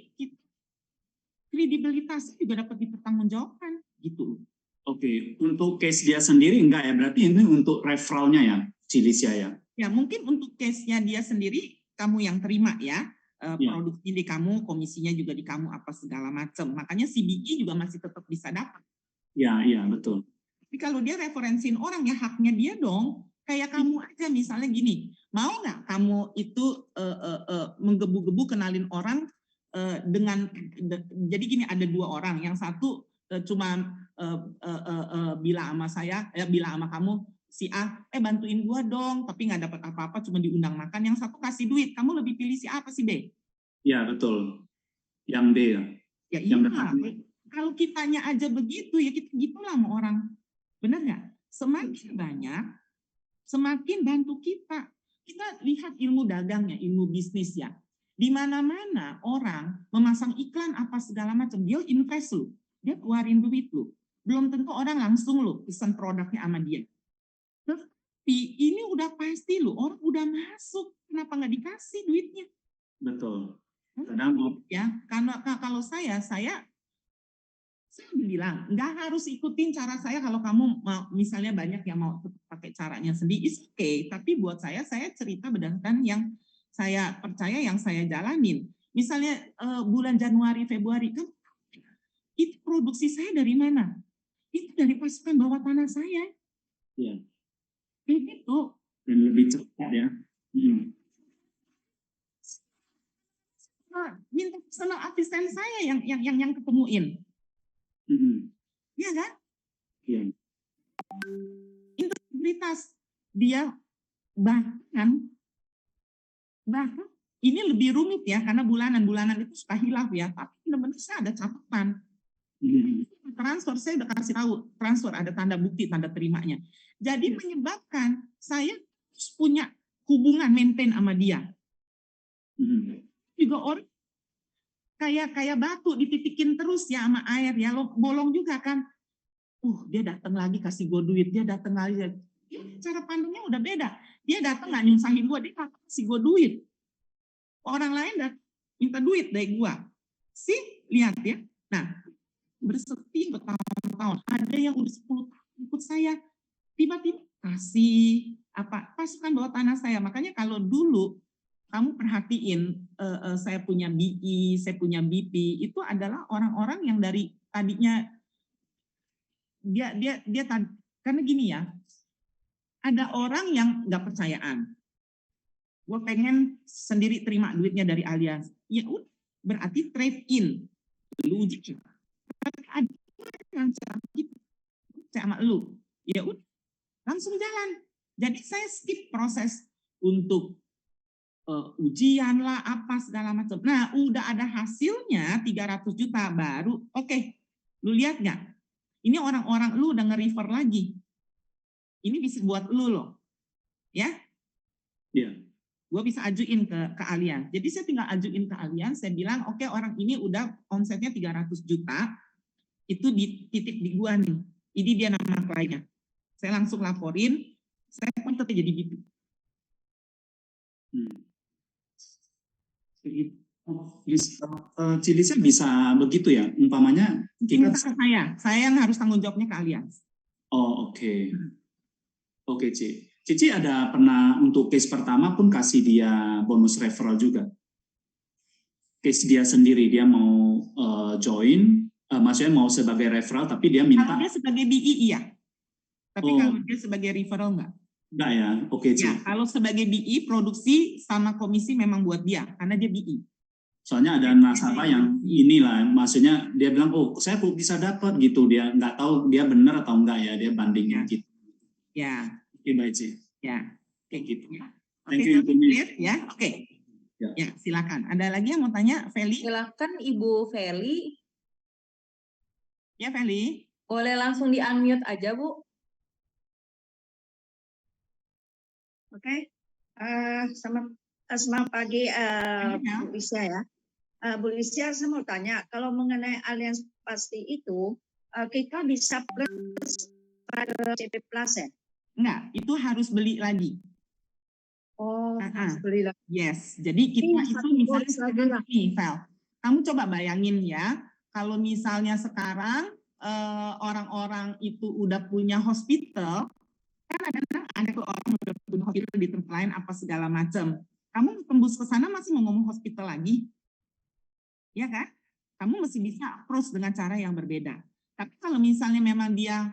kredibilitas juga dapat dipertanggungjawabkan gitu. Oke, untuk case dia sendiri enggak ya, berarti ini untuk referralnya ya, Cilisya ya? Ya mungkin untuk case-nya dia sendiri kamu yang terima ya. Produksi di kamu, komisinya juga di kamu, apa segala macam. Makanya CBI juga masih tetap bisa dapat. Ya, iya betul. Tapi kalau dia referensiin orang ya haknya dia dong. Kayak kamu aja misalnya gini, mau nggak kamu itu menggebu-gebu kenalin orang dengan, jadi gini ada dua orang, yang satu cuma bilang sama saya, bilang sama kamu, si A, bantuin gua dong, tapi nggak dapat apa-apa, cuma diundang makan. Yang satu kasih duit, kamu lebih pilih si A apa si B? Ya betul, yang B ya. Ya iya, kalau kitanya aja begitu, ya kita gitulah sama orang. Benar nggak? Semakin banyak, semakin bantu kita. Kita lihat ilmu dagangnya, ilmu bisnis ya. Di mana-mana orang memasang iklan apa segala macam, dia invest lu, dia keluarin duit lu. Belum tentu orang langsung lu pesan produknya sama dia. Tapi ini udah pasti lu, orang udah masuk, kenapa nggak dikasih duitnya? Betul. Kadang ya, karena kalau saya bilang nggak harus ikutin cara saya. Kalau kamu mau, misalnya banyak yang mau pakai caranya sendiri, it's okay. Tapi buat saya cerita berdasarkan yang saya percaya, yang saya jalanin. Misalnya bulan Januari, Februari, kan itu produksi saya dari mana? Itu dari pasukan bawah tanah saya. Iya. Kayak gitu. Dan lebih cepat ya. Minta personal asisten saya yang ketemuin. Iya kan? Iya. Integritas dia bahkan ini lebih rumit ya, karena bulanan itu suka hilaf ya, tapi benar-benar saya ada catatan. Transfer saya udah kasih tahu, transfer ada tanda bukti, tanda terimanya. Jadi menyebabkan saya punya hubungan maintain sama dia. Juga orang kayak batu dititikin terus ya sama air ya, lo bolong juga kan. Dia datang lagi kasih gue duit, dia datang lagi. Cara pandangnya udah beda. Dia datang nggak nyusahin gue, dia kasih gue duit. Orang lain udah minta duit dari gue. Lihat ya. Nah, bersepi bertahun-tahun. Ada yang udah 10 tahun ikut saya. Tiba-tiba kasih pasukan bawah tanah saya. Makanya kalau dulu kamu perhatiin, saya punya BI, saya punya BP, itu adalah orang-orang yang dari tadinya dia karena gini ya, ada orang yang nggak percayaan. Gue pengen sendiri terima duitnya dari Allianz. Ya udah, berarti trade in. Lu uji. Ada yang sama lu. Ya udah, langsung jalan. Jadi saya skip proses untuk ujian lah, apa segala macam. Nah, udah ada hasilnya 300 juta baru. Oke, lu lihat nggak? Ini orang-orang lu udah nge-refer lagi. Ini bisa buat lu loh. Ya? Iya. Gue bisa ajuin ke Allianz. Jadi saya tinggal ajuin ke Allianz, saya bilang, oke, orang ini udah omsetnya 300 juta, itu dititip di gua nih. Ini dia nama kliennya. Saya langsung laporin, saya pun tetap jadi BP. Cilisya bisa begitu ya, umpamanya kita saya yang harus tanggung jawabnya ke Allianz. Oh oke. Oke Ci. Cici ada pernah untuk case pertama pun kasih dia bonus referral juga. Case dia sendiri, dia mau join, maksudnya mau sebagai referral, tapi dia minta. Kalau dia sebagai BI iya. Tapi kalau dia sebagai referral enggak. Enggak ya, oke Ci. Ya, kalau sebagai BI produksi sama komisi memang buat dia, karena dia BI. Soalnya ada nasabah yang inilah, maksudnya dia bilang, oh saya kok bisa dapat gitu, dia nggak tahu dia benar atau enggak ya, dia bandingin gitu. Ya. Oke, baik Ci. Ya. Kayak gitu. Thank you. Ya, oke. Ya, silakan. Ada lagi yang mau tanya, Feli? Silakan Ibu Feli. Ya, Feli. Boleh langsung di-unmute aja, Bu. Oke. Selamat pagi, Bu Lisya ya. Bu Lisya, saya mau tanya, kalau mengenai Allianz Pasti itu, kita bisa plus pada CP Plus ya? Enggak, itu harus beli lagi. Oh, harus beli lagi. Yes, jadi kita itu misalnya nih, Vel, kamu coba bayangin ya, kalau misalnya sekarang orang-orang itu udah punya hospital, kan ada tuh orang udah punya hospital di tempat lain apa segala macam. Kamu tembus ke sana masih mau ngomong hospital lagi, ya kan? Kamu masih bisa approach dengan cara yang berbeda. Tapi kalau misalnya memang dia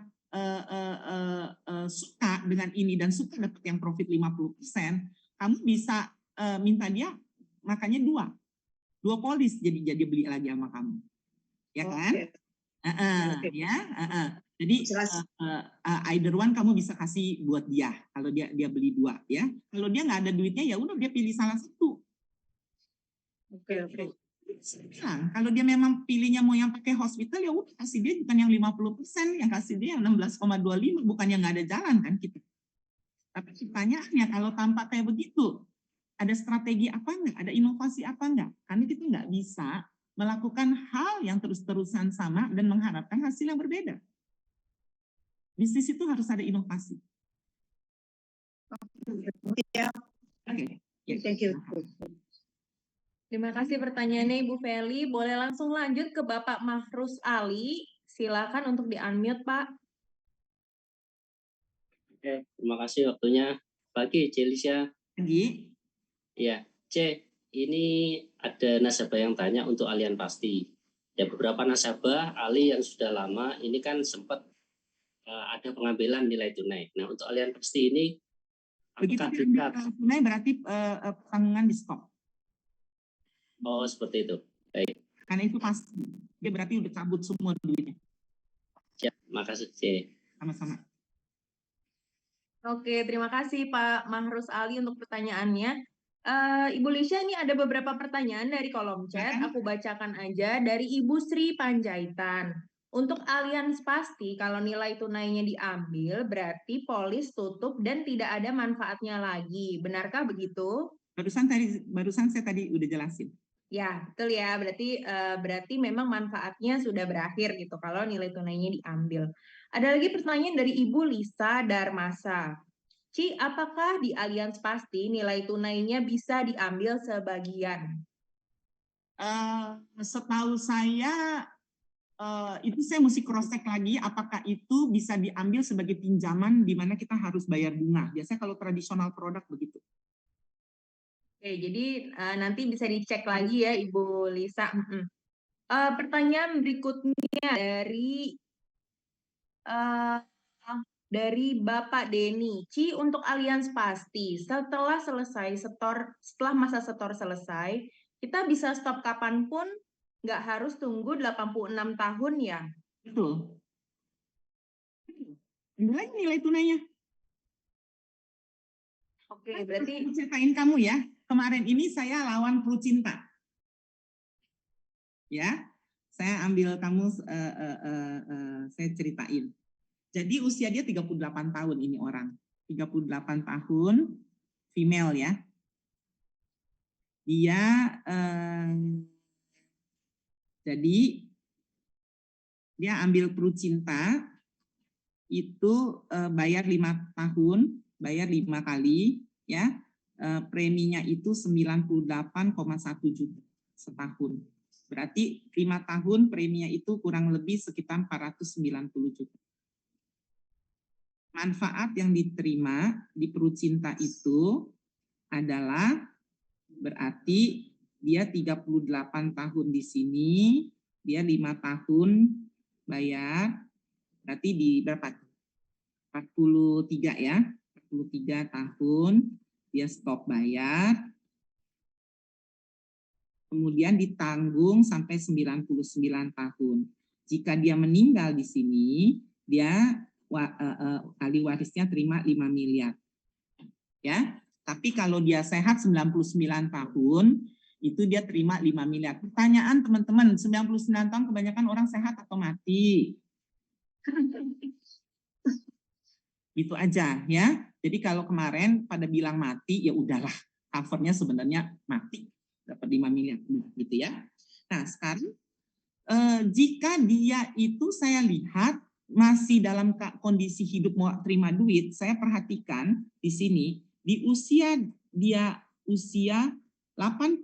suka dengan ini dan suka dapat yang profit 50%, kamu bisa minta dia makanya dua polis jadi beli lagi sama kamu, ya kan? Ya, jadi either one kamu bisa kasih buat dia kalau dia beli dua, ya. Kalau dia nggak ada duitnya ya udah dia pilih salah satu. Oke. Nah, kalau dia memang pilihnya mau yang pakai hospital ya udah kasih dia bukan yang 50%, yang kasih dia yang 16,25, bukan yang nggak ada jalan kan kita. Tapi pertanyaannya kalau tampak kayak begitu, ada strategi apa enggak? Ada inovasi apa enggak? Karena kita nggak bisa melakukan hal yang terus-terusan sama dan mengharapkan hasil yang berbeda. Bisnis itu harus ada inovasi. Oke. Thank you. Terima kasih pertanyaannya Ibu Feli. Boleh langsung lanjut ke Bapak Mahrus Ali. Silakan untuk di-unmute, Pak. Oke, terima kasih waktunya. Pagi, C. Lisya. Pagi. Ya, C. Ini ada nasabah yang tanya untuk Allianz Pasti. Ya, beberapa nasabah Ali yang sudah lama ini kan sempat ada pengambilan nilai tunai. Nah, untuk Allianz Pasti ini begitu apakah tunai berarti tanggungan di stok. Oh, seperti itu. Baik. Karena itu pasti. Dia berarti udah cabut semua duitnya. Ya, makasih C. Sama-sama. Oke, terima kasih Pak Mahrus Ali untuk pertanyaannya. Ibu Lisya, ini ada beberapa pertanyaan dari kolom chat. Aku bacakan aja dari Ibu Sri Panjaitan. Untuk Allianz Pasti, kalau nilai tunainya diambil, berarti polis tutup dan tidak ada manfaatnya lagi. Benarkah begitu? Barusan saya tadi udah jelasin. Ya, betul ya. Berarti memang manfaatnya sudah berakhir gitu kalau nilai tunainya diambil. Ada lagi pertanyaan dari Ibu Lisa Darmasa. Ci, apakah di Allianz Pasti nilai tunainya bisa diambil sebagian? Setahu saya itu saya mesti cross check lagi apakah itu bisa diambil sebagai pinjaman di mana kita harus bayar bunga. Biasanya kalau tradisional produk begitu. Oke, jadi nanti bisa dicek lagi ya Ibu Lisa. Pertanyaan berikutnya dari Bapak Denny. Ci, untuk Allianz Pasti, setelah masa setor selesai, kita bisa stop kapanpun, nggak harus tunggu 86 tahun ya? Betul. Ambil nilai tunainya. Oke, berarti ceritain kamu ya. Kemarin ini saya lawan Flu Cinta. Ya, saya ambil kamu, saya ceritain. Jadi usia dia 38 tahun ini orang. 38 tahun, female ya. Dia, jadi dia ambil Flu Cinta, itu bayar 5 tahun, bayar 5 kali, ya. Preminya itu 98,1 juta setahun. Berarti 5 tahun preminya itu kurang lebih sekitar 490 juta. manfaat yang diterima di perut cinta itu adalah berarti dia 38 tahun di sini, dia 5 tahun bayar, berarti di berapa? 43 ya, 43 tahun dia stop bayar, kemudian ditanggung sampai 99 tahun. Jika dia meninggal di sini, dia ahli warisnya terima 5 miliar. Ya. Tapi kalau dia sehat 99 tahun, itu dia terima 5 miliar. Pertanyaan teman-teman, 99 tahun kebanyakan orang sehat atau mati? Itu aja ya. Jadi kalau kemarin pada bilang mati, ya udahlah, covernya sebenarnya mati. Dapat 5 miliar gitu ya. Nah, sekarang jika dia itu saya lihat masih dalam kondisi hidup mau terima duit, saya perhatikan di sini di usia dia usia 85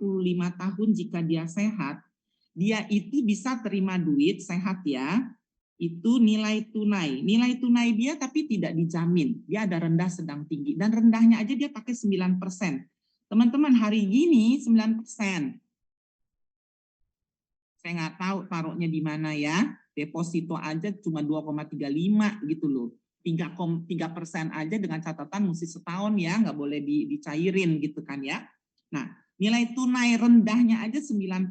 tahun jika dia sehat, dia itu bisa terima duit sehat ya. Itu nilai tunai. Nilai tunai dia tapi tidak dijamin. Dia ada rendah, sedang, tinggi. Dan rendahnya aja dia pakai 9%. Teman-teman, hari gini 9%. Saya nggak tahu taruhnya di mana ya. Deposito aja cuma 2,35 gitu loh. 3% aja dengan catatan mesti setahun ya, nggak boleh dicairin gitu kan ya. Nah, nilai tunai rendahnya aja 9%.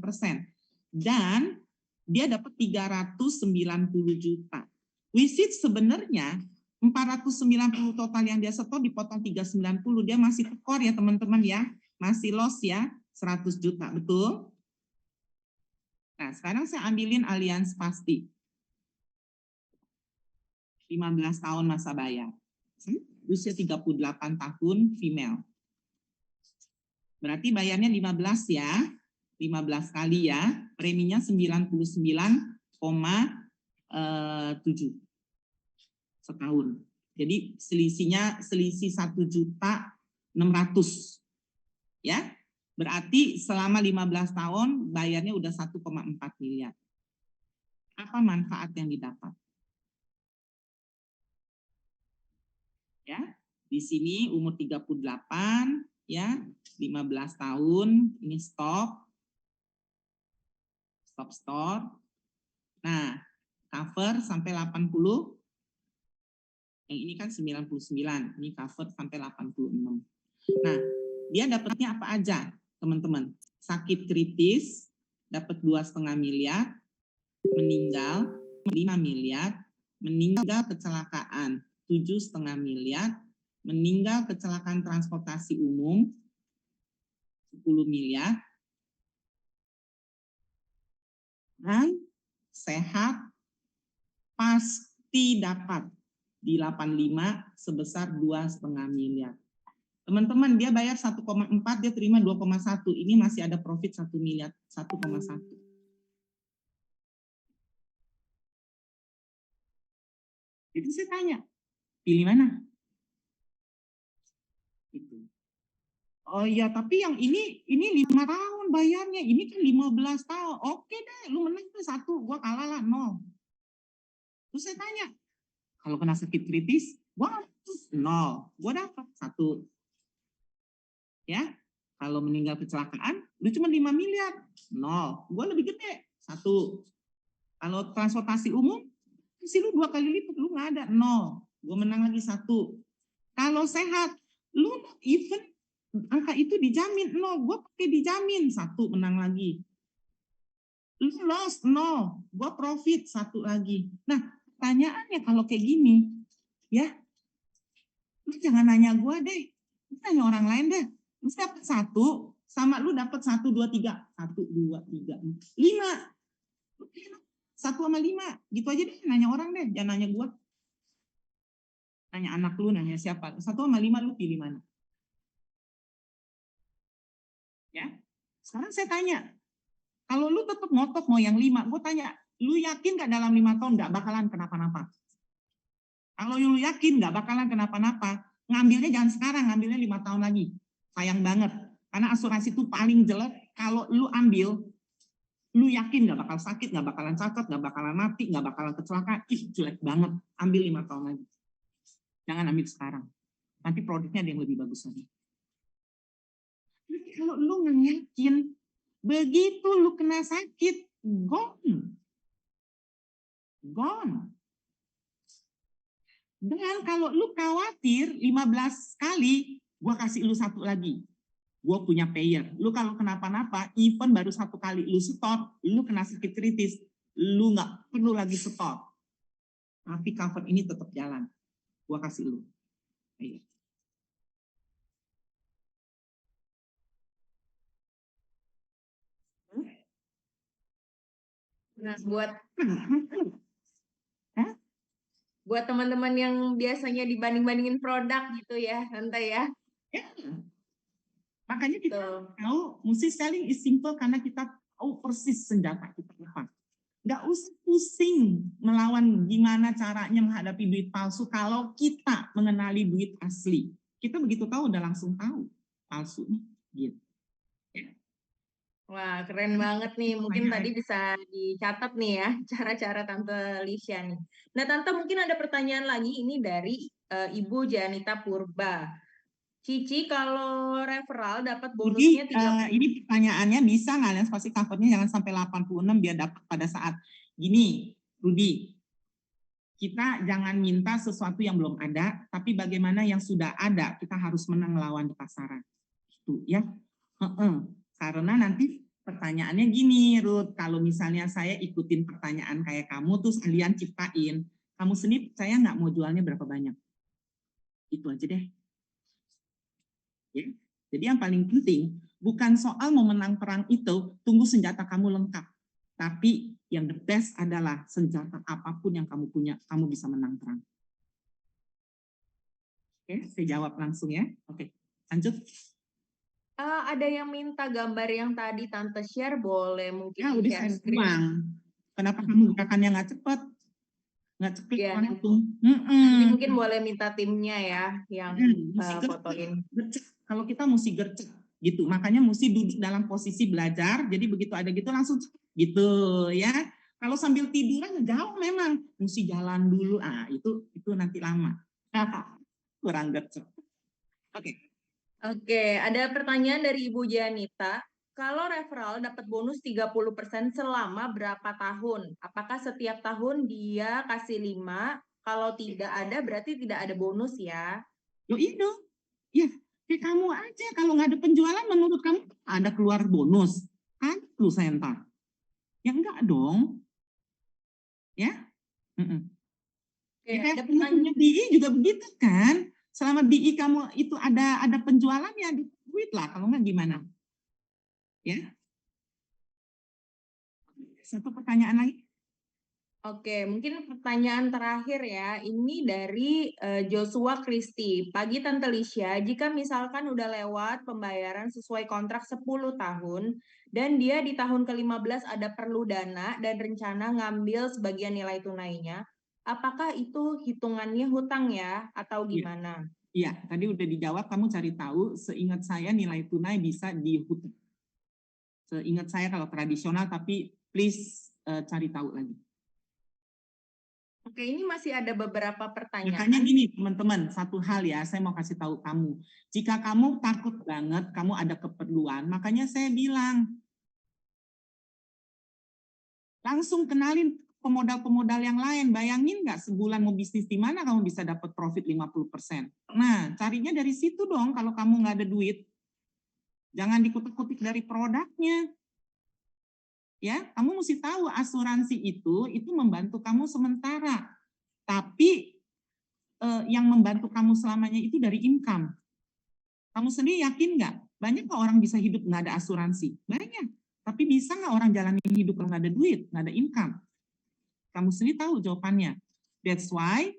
Dan dia dapat 390 juta. Which is sebenarnya 490 total yang dia setor dipotong 390, dia masih tekor ya teman-teman ya. Masih loss ya, 100 juta, betul? Nah, sekarang saya ambilin Allianz Pasti. 15 tahun masa bayar. Usia 38 tahun, female. Berarti bayarnya 15 ya. 15 kali ya. Preminya 99,7 setahun. Jadi selisih 1.600.000 ya. Berarti selama 15 tahun bayarnya udah 1,4 miliar. Apa manfaat yang didapat? Ya, di sini umur 38 ya, 15 tahun, ini stop store. Nah, cover sampai 80. Yang ini kan 99, ini cover sampai 86. Nah, dia dapatnya apa aja, teman-teman? Sakit kritis dapat 2,5 miliar, meninggal 5 miliar, meninggal kecelakaan 7,5 miliar, meninggal kecelakaan transportasi umum 10 miliar, dan sehat pasti dapat di 85 sebesar 2,5 miliar. Teman-teman, dia bayar 1,4, dia terima 2,1. Ini masih ada profit 1 miliar, 1,1. Jadi saya tanya, pilih mana? Itu. Oh iya, tapi yang ini 5 tahun bayarnya, ini kan 15 tahun. Oke deh, lu menang tuh 1, gua kalah lah 0. Terus saya tanya, kalau kena sakit kritis, gua 0, gua dapat 1. Ya, kalau meninggal kecelakaan, lu cuma 5 miliar, 0. Gua lebih gede, 1. Kalau transportasi umum, isi lu 2 kali lipat, lu nggak ada, 0. Gua menang lagi 1. Kalau sehat, lu even angka itu dijamin, 0. Gue pakai dijamin, 1 menang lagi. Lu loss, 0. Gue profit, 1 lagi. Nah, pertanyaannya kalau kayak gini, ya, lu jangan nanya gue deh. Lu tanya orang lain deh. Lu dapat 1, sama lu dapat 1, 2, 3. 1, 2, 3, 5. 1 sama 5. Gitu aja deh, nanya orang deh. Jangan nanya gue. Nanya anak lu, nanya siapa. 1 sama 5 lu pilih mana? Ya, sekarang saya tanya, kalau lu tetap ngotot mau yang 5, gue tanya, lu yakin gak dalam 5 tahun gak bakalan kenapa-napa? Kalau lu yakin gak bakalan kenapa-napa, ngambilnya jangan sekarang, ngambilnya 5 tahun lagi. Sayang banget, karena asuransi itu paling jelek. Kalau lu ambil, lu yakin gak bakal sakit, gak bakalan cacat, gak bakalan mati, gak bakalan kecelakaan, jelek banget. Ambil 5 tahun lagi. Jangan ambil sekarang. Nanti produknya ada yang lebih bagus lagi. Tapi kalau lu nggak yakin, begitu lu kena sakit, gone. Gone. Dan kalau lu khawatir 15 kali, gua kasih lu satu lagi. Gua punya payer. Lu kalau kenapa-napa, even baru 1 kali lu stop, lu kena sakit kritis, lu nggak perlu lagi stop. Tapi cover ini tetap jalan. Gua kasih lu. Ayo. Nah, buat teman-teman yang biasanya dibanding-bandingin produk gitu ya, Tante ya. Ya. Makanya kita Tuh. tahu mesti selling is simple karena kita tahu persis senjata kita apa. Nggak usah pusing melawan gimana caranya menghadapi duit palsu kalau kita mengenali duit asli. Kita begitu tahu udah langsung tahu palsu nih. Gitu. Wah, keren banget nih. Mungkin tadi bisa dicatat nih ya, cara-cara Tante Lisha nih. Nah, Tante mungkin ada pertanyaan lagi ini dari Ibu Janita Purba. Cici, kalau referral dapat bonusnya 30. Ini pertanyaannya bisa nggak Alians pasti covernya jangan sampai 86 biar dapat pada saat gini, Rudi. Kita jangan minta sesuatu yang belum ada, tapi bagaimana yang sudah ada kita harus menang lawan di pasaran. Itu ya. Karena nanti pertanyaannya gini, Ruth, kalau misalnya saya ikutin pertanyaan kayak kamu, terus kalian ciptain, kamu sendiri saya nggak mau jualnya berapa banyak. Itu aja deh. Ya. Jadi yang paling penting, bukan soal mau menang perang itu, tunggu senjata kamu lengkap. Tapi yang the best adalah senjata apapun yang kamu punya, kamu bisa menang perang. Oke, saya jawab langsung ya. Oke, lanjut. Ada yang minta gambar yang tadi Tante share, boleh mungkin Ya udah share saya screen. buang. Kenapa kamu gerakannya nggak cepat? Nggak cepet Ya, langsung. nanti mungkin boleh minta timnya ya yang Mesti fotoin. gercep. Kalau kita mesti gercep gitu. Makanya mesti duduk dalam posisi belajar. Jadi begitu ada gitu langsung gitu ya. Kalau sambil tiduran jauh memang mesti jalan dulu. Itu nanti lama. Kurang gercep. Oke. Oke, ada pertanyaan dari Ibu Janita. Kalau referral dapat bonus 30% selama berapa tahun? Apakah setiap tahun dia kasih 5? Kalau tidak ada berarti tidak ada bonus ya? Yo itu. Ya, kayak kamu aja kalau nggak ada penjualan menurut kamu ada keluar bonus. Kan lu senta. Ya enggak dong. Ya. Oke, Ya, ada kamu punya BI juga begitu kan? Selama BI kamu itu ada penjualannya, duit lah. Kalau nggak gimana? Ya. Satu pertanyaan lagi. Oke, mungkin pertanyaan terakhir ya. Ini dari Joshua Christy. Pagi Tante Lisha, jika misalkan udah lewat pembayaran sesuai kontrak 10 tahun dan dia di tahun ke-15 ada perlu dana dan rencana ngambil sebagian nilai tunainya, apakah itu hitungannya hutang ya atau gimana? Iya, tadi udah dijawab, kamu cari tahu. Seingat saya nilai tunai bisa dihutang. Seingat saya kalau tradisional, tapi please cari tahu lagi. Oke, ini masih ada beberapa pertanyaan. Makanya gini teman-teman, satu hal ya, saya mau kasih tahu kamu. Jika kamu takut banget, kamu ada keperluan, makanya saya bilang, langsung kenalin pemodal-pemodal yang lain. Bayangin nggak sebulan mau bisnis di mana kamu bisa dapat profit 50%. Nah, carinya dari situ dong kalau kamu nggak ada duit. Jangan dikutik-kutik dari produknya. Ya, kamu mesti tahu asuransi itu membantu kamu sementara. Tapi yang membantu kamu selamanya itu dari income. Kamu sendiri yakin nggak? Banyak kok orang bisa hidup nggak ada asuransi? Banyak. Tapi bisa nggak orang jalanin hidup kalau nggak ada duit, nggak ada income? Kamu sendiri tahu jawabannya. That's why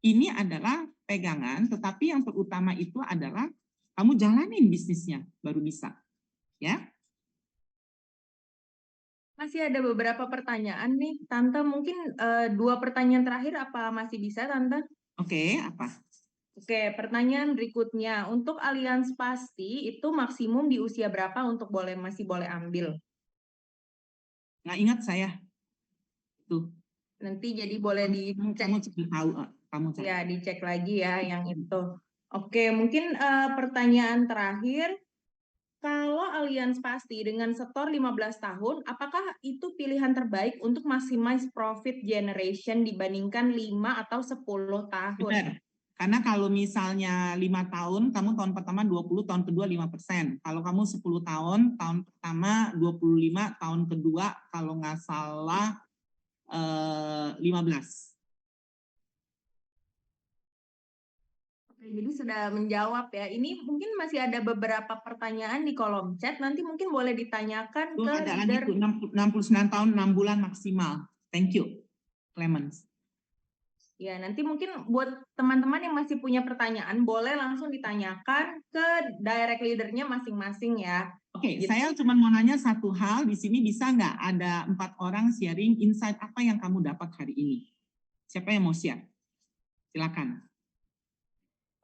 ini adalah pegangan, tetapi yang terutama itu adalah kamu jalanin bisnisnya, baru bisa. Ya. Masih ada beberapa pertanyaan nih, Tante. Mungkin 2 pertanyaan terakhir apa masih bisa, Tante? Oke, apa? Oke, pertanyaan berikutnya. Untuk Alians Pasti itu maksimum di usia berapa untuk masih boleh ambil? Nggak ingat saya. Tuh. Nanti jadi boleh dicek. Kamu tahu. kamu cari. Ya, dicek lagi ya yang itu. Oke, mungkin pertanyaan terakhir. Kalau Allianz Pasti dengan setor 15 tahun, apakah itu pilihan terbaik untuk maximize profit generation dibandingkan 5 atau 10 tahun? Benar. Karena kalau misalnya 5 tahun, kamu tahun pertama 20, tahun kedua 5%. Kalau kamu 10 tahun, tahun pertama 25, tahun kedua kalau nggak salah 15. Oke, jadi sudah menjawab ya. Ini mungkin masih ada beberapa pertanyaan di kolom chat. Nanti mungkin boleh ditanyakan Tuh ke ada lagi leader. tuh 69 tahun 6 bulan maksimal. Thank you, Clemens. Ya, nanti mungkin buat teman-teman yang masih punya pertanyaan, boleh langsung ditanyakan ke direct leadernya masing-masing ya. Oke, Gitu. saya cuma mau nanya satu hal. Di sini bisa nggak ada 4 orang sharing insight apa yang kamu dapat hari ini? Siapa yang mau share? Silakan.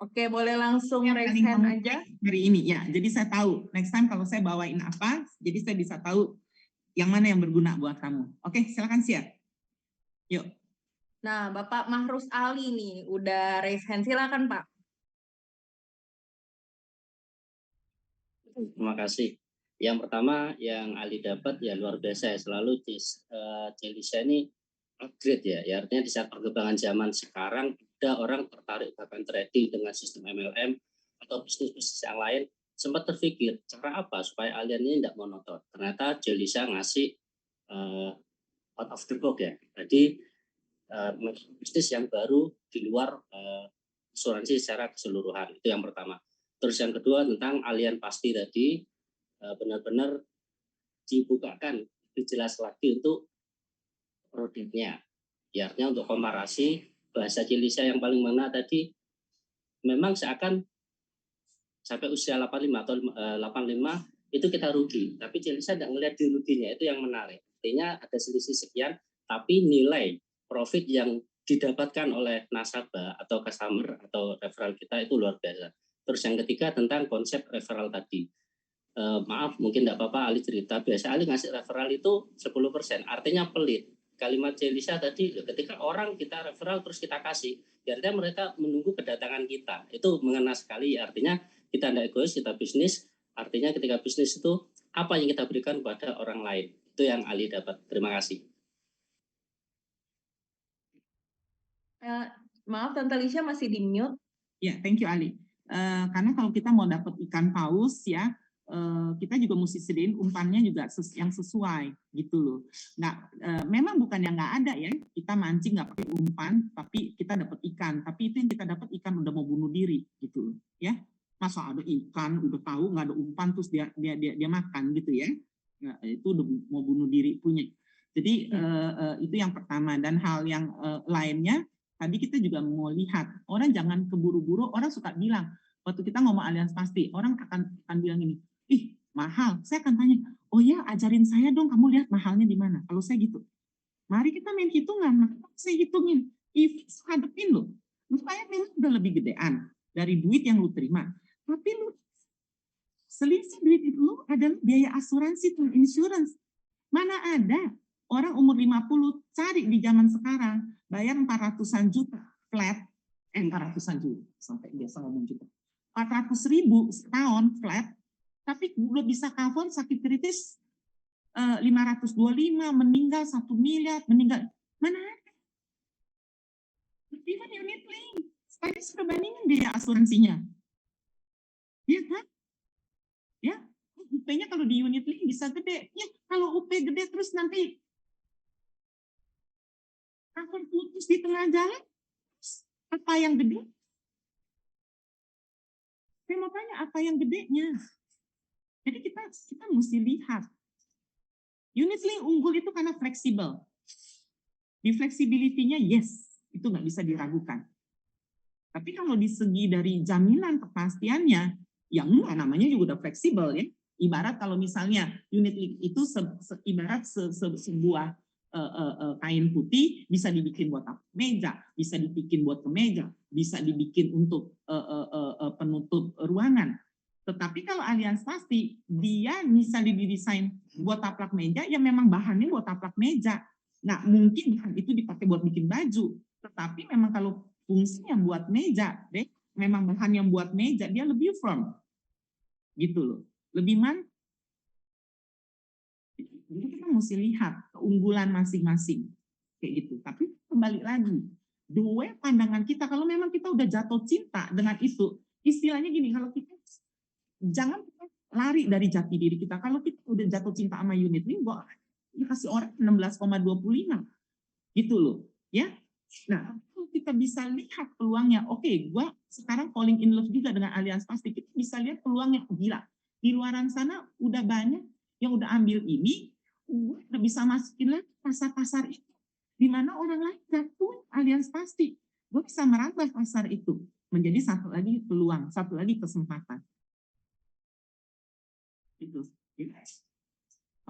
Oke, boleh langsung Yang raise paling hand kamu aja. hari ini ya. Jadi saya tahu next time kalau saya bawain apa, jadi saya bisa tahu yang mana yang berguna buat kamu. Oke, silakan share. Yuk. Nah, Bapak Mahrus Ali nih, udah raise hand. Silakan, Pak. Terima kasih. Yang pertama yang Ali dapat ya luar biasa ya, selalu Celisa ini upgrade ya. Ya artinya di saat perkembangan zaman sekarang ada orang tertarik bahkan trading dengan sistem MLM atau bisnis-bisnis yang lain, sempat terpikir cara apa supaya Allianz ini tidak monoton. Ternyata Celisa ngasih out of the box ya. Jadi bisnis yang baru di luar asuransi secara keseluruhan. Itu yang pertama. Terus yang kedua tentang Allianz Pasti tadi, benar-benar dibukakan lebih jelas lagi untuk produknya. Ya, artinya untuk komparasi bahasa Celisa yang paling mana tadi, memang seakan sampai usia 85 atau 85 itu kita rugi. Tapi Celisa tidak melihat di ruginya, itu yang menarik. Artinya ada selisih sekian, tapi nilai profit yang didapatkan oleh nasabah atau customer atau referral kita itu luar biasa. Terus yang ketiga tentang konsep referral tadi. Maaf, mungkin tidak apa-apa Ali cerita. Biasa Ali ngasih referral itu 10%, artinya pelit. Kalimat Celisa tadi, ketika orang kita referral terus kita kasih, artinya mereka menunggu kedatangan kita. Itu mengena sekali, artinya kita tidak egois, kita bisnis. Artinya ketika bisnis itu, apa yang kita berikan kepada orang lain. Itu yang Ali dapat. Terima kasih. Maaf, Tante Lisha masih di mute. Ya, thank you Ali. Karena kalau kita mau dapat ikan paus ya, kita juga mesti sediain umpannya juga yang sesuai gitu loh. Nah, memang bukan yang nggak ada ya, kita mancing nggak pakai umpan, tapi kita dapat ikan. Tapi itu yang kita dapat ikan udah mau bunuh diri gitu loh, ya. Masa ada ikan udah tahu nggak ada umpan terus dia makan gitu ya? Nah, itu udah mau bunuh diri punya. Jadi itu yang pertama. Dan hal yang lainnya. Tadi kita juga mau lihat, orang jangan keburu-buru, orang suka bilang, waktu kita ngomong Allianz Pasti, orang akan bilang ini, ih mahal, saya akan tanya, oh ya ajarin saya dong, kamu lihat mahalnya di mana, kalau saya gitu. Mari kita main hitungan, maka saya hitungin, hadepin lo, supaya memang udah lebih gedean dari duit yang lu terima, tapi lu selisih duit itu lu adalah biaya asuransi dan insurance. Mana ada orang umur 50 cari di zaman sekarang bayar 400-an juta flat, 400-an juta sampai biasa ngomong juta, 400.000 setahun flat, tapi udah bisa cover sakit kritis 525, meninggal 1 miliar, meninggal mana ada? Even unit link, saya sudah bandingin biaya asuransinya, ya kan? Ya, UP-nya kalau di unit link bisa gede, ya kalau UP gede terus nanti akan putus di tengah jalan, apa yang gede? Saya mau tanya apa yang gedenya. Jadi kita mesti lihat. Unit link unggul itu karena fleksibel. Di fleksibilitinya yes, itu nggak bisa diragukan. Tapi kalau di segi dari jaminan kepastiannya, ya enggak, namanya juga udah fleksibel ya. Ibarat kalau misalnya unit link itu ibarat sebuah kain putih bisa dibikin buat meja, bisa dibikin buat kemeja, bisa dibikin untuk penutup ruangan. Tetapi kalau Allianz Pasti, dia misalnya didesain buat taplak meja, ya memang bahannya buat taplak meja. Nah, mungkin bahan itu dipakai buat bikin baju, tetapi memang kalau fungsinya buat meja deh, memang bahan yang buat meja dia lebih firm gitu loh, lebih jadi kita mesti lihat keunggulan masing-masing kayak gitu. Tapi kembali lagi, the way pandangan kita, kalau memang kita udah jatuh cinta dengan itu, istilahnya gini, kalau kita jangan lari dari jati diri kita. Kalau kita udah jatuh cinta sama unit link, ya kasih orang 16,25 gitu loh, ya. Nah, kalau kita bisa lihat peluangnya, oke, gue sekarang falling in love juga dengan Allianz Pasti, kita bisa lihat peluangnya gila. Di luaran sana udah banyak yang udah ambil ini, udah bisa masukin lagi pasar-pasar itu. Di mana orang lain nggak punya Allianz Pasti. Gue bisa merambah pasar itu menjadi satu lagi peluang, satu lagi kesempatan. Itu.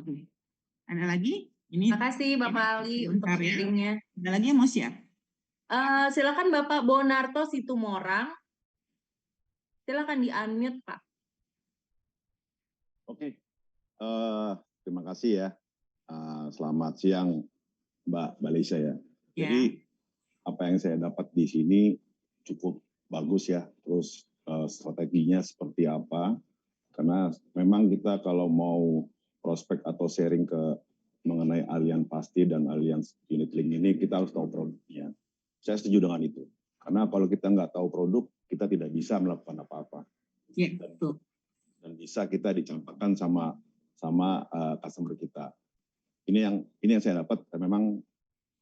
Oke. Ada lagi? Ini. Terima kasih Bapak Ali untuk sharingnya. Ada lagi yang mau share? Silakan Bapak Bonarto Situmorang. Silakan di-unmute, Pak. Oke. Terima kasih ya. Selamat siang Mbak Balisa ya. Jadi apa yang saya dapat di sini cukup bagus ya. Terus strateginya seperti apa? Karena memang kita kalau mau prospek atau sharing mengenai Allianz Pasti dan Allianz Unit Link ini, kita harus tahu produknya. Saya setuju dengan itu. Karena kalau kita nggak tahu produk, kita tidak bisa melakukan apa-apa. Iya, betul. Dan bisa kita dicampakkan sama customer kita. Ini yang saya dapat, memang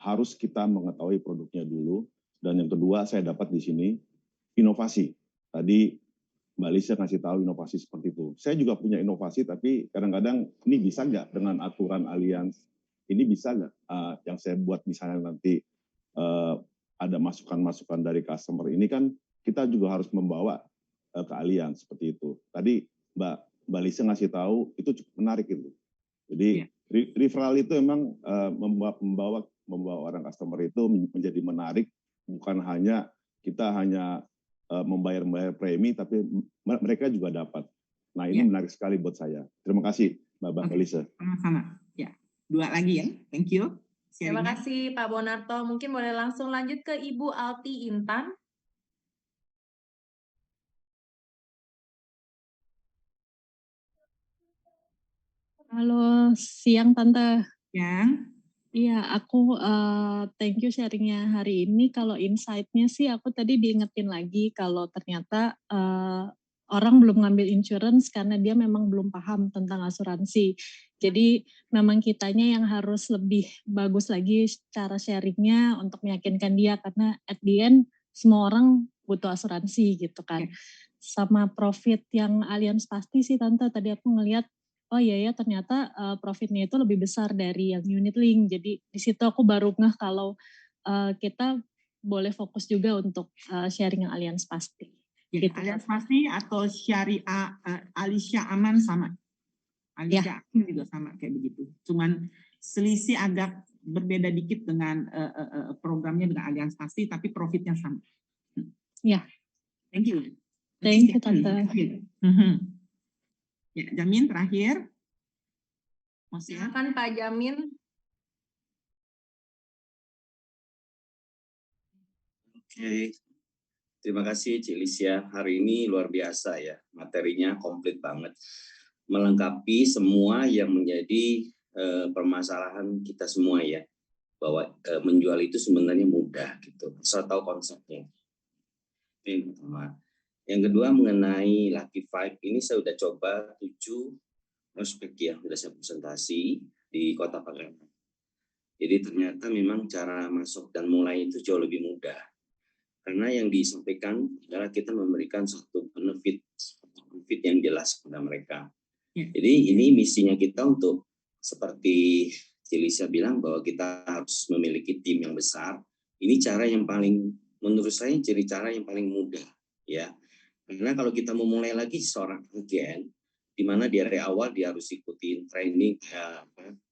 harus kita mengetahui produknya dulu. Dan yang kedua saya dapat di sini inovasi. Tadi Mbak Lisa ngasih tahu inovasi seperti itu. Saya juga punya inovasi, tapi kadang-kadang ini bisa nggak dengan aturan Allianz? Ini bisa nggak yang saya buat misalnya nanti ada masukan-masukan dari customer. Ini kan kita juga harus membawa ke Allianz seperti itu. Tadi Mbak Lisa ngasih tahu itu cukup menarik itu. Jadi referral itu memang membawa orang customer itu menjadi menarik, bukan hanya kita hanya membayar premi, tapi mereka juga dapat. Nah ini menarik sekali buat saya. Terima kasih Mbak Lisa. Sama-sama. Ya, 2 lagi ya. Thank you. Terima kasih Pak Bonarto. Mungkin boleh langsung lanjut ke Ibu Alti Intan. Halo, siang Tante. Siang. Iya, aku thank you sharingnya hari ini. Kalau insight-nya sih aku tadi diingetin lagi kalau ternyata orang belum ngambil insurance karena dia memang belum paham tentang asuransi. Jadi memang kitanya yang harus lebih bagus lagi cara sharingnya untuk meyakinkan dia, karena at the end semua orang butuh asuransi gitu kan. Sama profit yang Allianz Pasti sih Tante, tadi aku ngelihat oh iya ya ternyata profitnya itu lebih besar dari yang unit link. Jadi di situ aku baru ngeh kalau kita boleh fokus juga untuk sharing yang Allianz Pasti. Ya, gitu. Allianz Pasti atau Syariah Alisha Aman sama. Alisha Aman juga sama kayak begitu. Cuman selisih agak berbeda dikit dengan programnya dengan Allianz Pasti, tapi profitnya sama. Ya. Thank you. Thank you Tante. Ya, Jamin terakhir. Silakan Pak Jamin. Oke. Terima kasih Cik Lisya. Hari ini luar biasa ya. Materinya komplit banget. Melengkapi semua yang menjadi permasalahan kita semua ya. Bahwa menjual itu sebenarnya mudah gitu. Saya tahu konsepnya. Ini yang pertama. Yang kedua mengenai Lucky Five ini saya sudah coba 7 prospek ya, sudah saya presentasi di Kota Palembang. Jadi ternyata memang cara masuk dan mulai itu jauh lebih mudah. Karena yang disampaikan adalah kita memberikan satu benefit yang jelas kepada mereka. Jadi ini misinya kita untuk seperti Celisa bilang bahwa kita harus memiliki tim yang besar. Ini cara yang paling menurut saya jadi cara yang paling mudah ya. Karena kalau kita memulai lagi seorang agen, di mana dari awal dia harus ikutin training,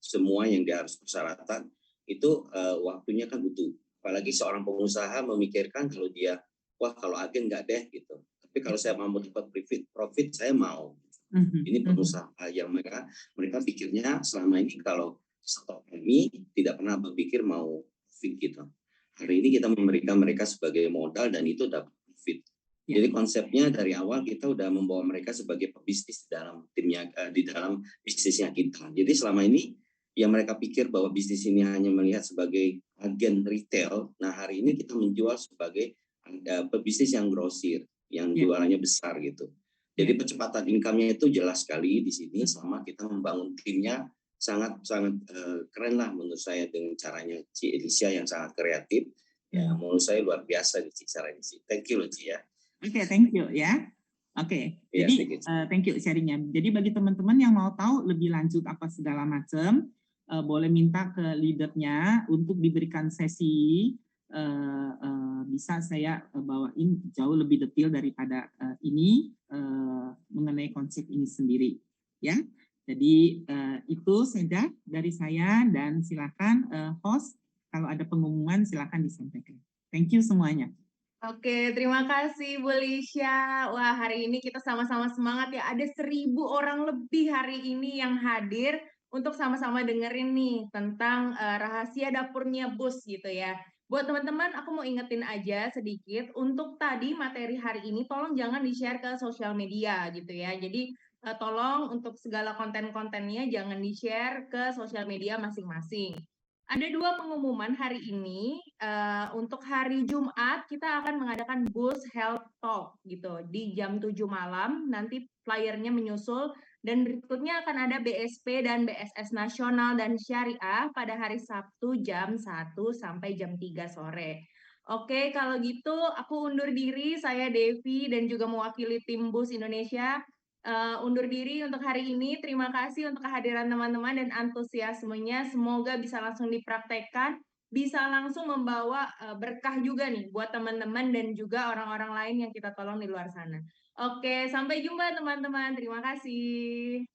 semua yang dia harus persyaratan, itu waktunya kan butuh. Apalagi seorang pengusaha memikirkan kalau dia, wah kalau agen nggak deh gitu. Tapi kalau saya mau dapat profit saya mau. Ini pengusaha yang mereka pikirnya selama ini kalau stop premi tidak pernah berpikir mau profit gitu. hari ini kita memberikan mereka sebagai modal dan itu dapat profit. Ya. Jadi konsepnya dari awal kita udah membawa mereka sebagai pebisnis di dalam timnya, di dalam bisnisnya kita. Jadi selama ini yang mereka pikir bahwa bisnis ini hanya melihat sebagai agen retail, nah hari ini kita menjual sebagai pebisnis yang grosir, yang jualannya besar gitu. Jadi percepatan income-nya itu jelas sekali di sini, sama kita membangun timnya sangat keren lah menurut saya dengan caranya Ci Elisha yang sangat kreatif. Ya, menurut saya luar biasa di caranya Ci. Thank you loh Ci ya. Oke, thank you ya. Oke, Yes, jadi thank you sharingnya. Jadi bagi teman-teman yang mau tahu lebih lanjut apa segala macam, boleh minta ke leadernya untuk diberikan sesi. Bisa saya bawain jauh lebih detail daripada ini mengenai konsep ini sendiri, ya. Jadi itu saja dari saya dan silakan host kalau ada pengumuman silakan disampaikan. Thank you semuanya. Oke, terima kasih Bu Lisha. Wah, hari ini kita sama-sama semangat ya. Ada 1.000 orang lebih hari ini yang hadir untuk sama-sama dengerin nih tentang rahasia dapurnya Bus gitu ya. Buat teman-teman, aku mau ingetin aja sedikit untuk tadi materi hari ini tolong jangan di-share ke sosial media gitu ya. Jadi tolong untuk segala konten-kontennya jangan di-share ke sosial media masing-masing. Ada 2 pengumuman hari ini. Untuk hari Jumat kita akan mengadakan Bus Health Talk gitu di jam 7 malam. Nanti flyernya menyusul dan berikutnya akan ada BSP dan BSS Nasional dan Syariah pada hari Sabtu jam 1 sampai jam 3 sore. Oke, kalau gitu aku undur diri. Saya Devi dan juga mewakili tim Bus Indonesia. Undur diri untuk hari ini. Terima kasih untuk kehadiran teman-teman dan antusiasmenya. Semoga bisa langsung dipraktekkan, bisa langsung membawa berkah juga nih buat teman-teman dan juga orang-orang lain yang kita tolong di luar sana. Oke, sampai jumpa teman-teman. Terima kasih.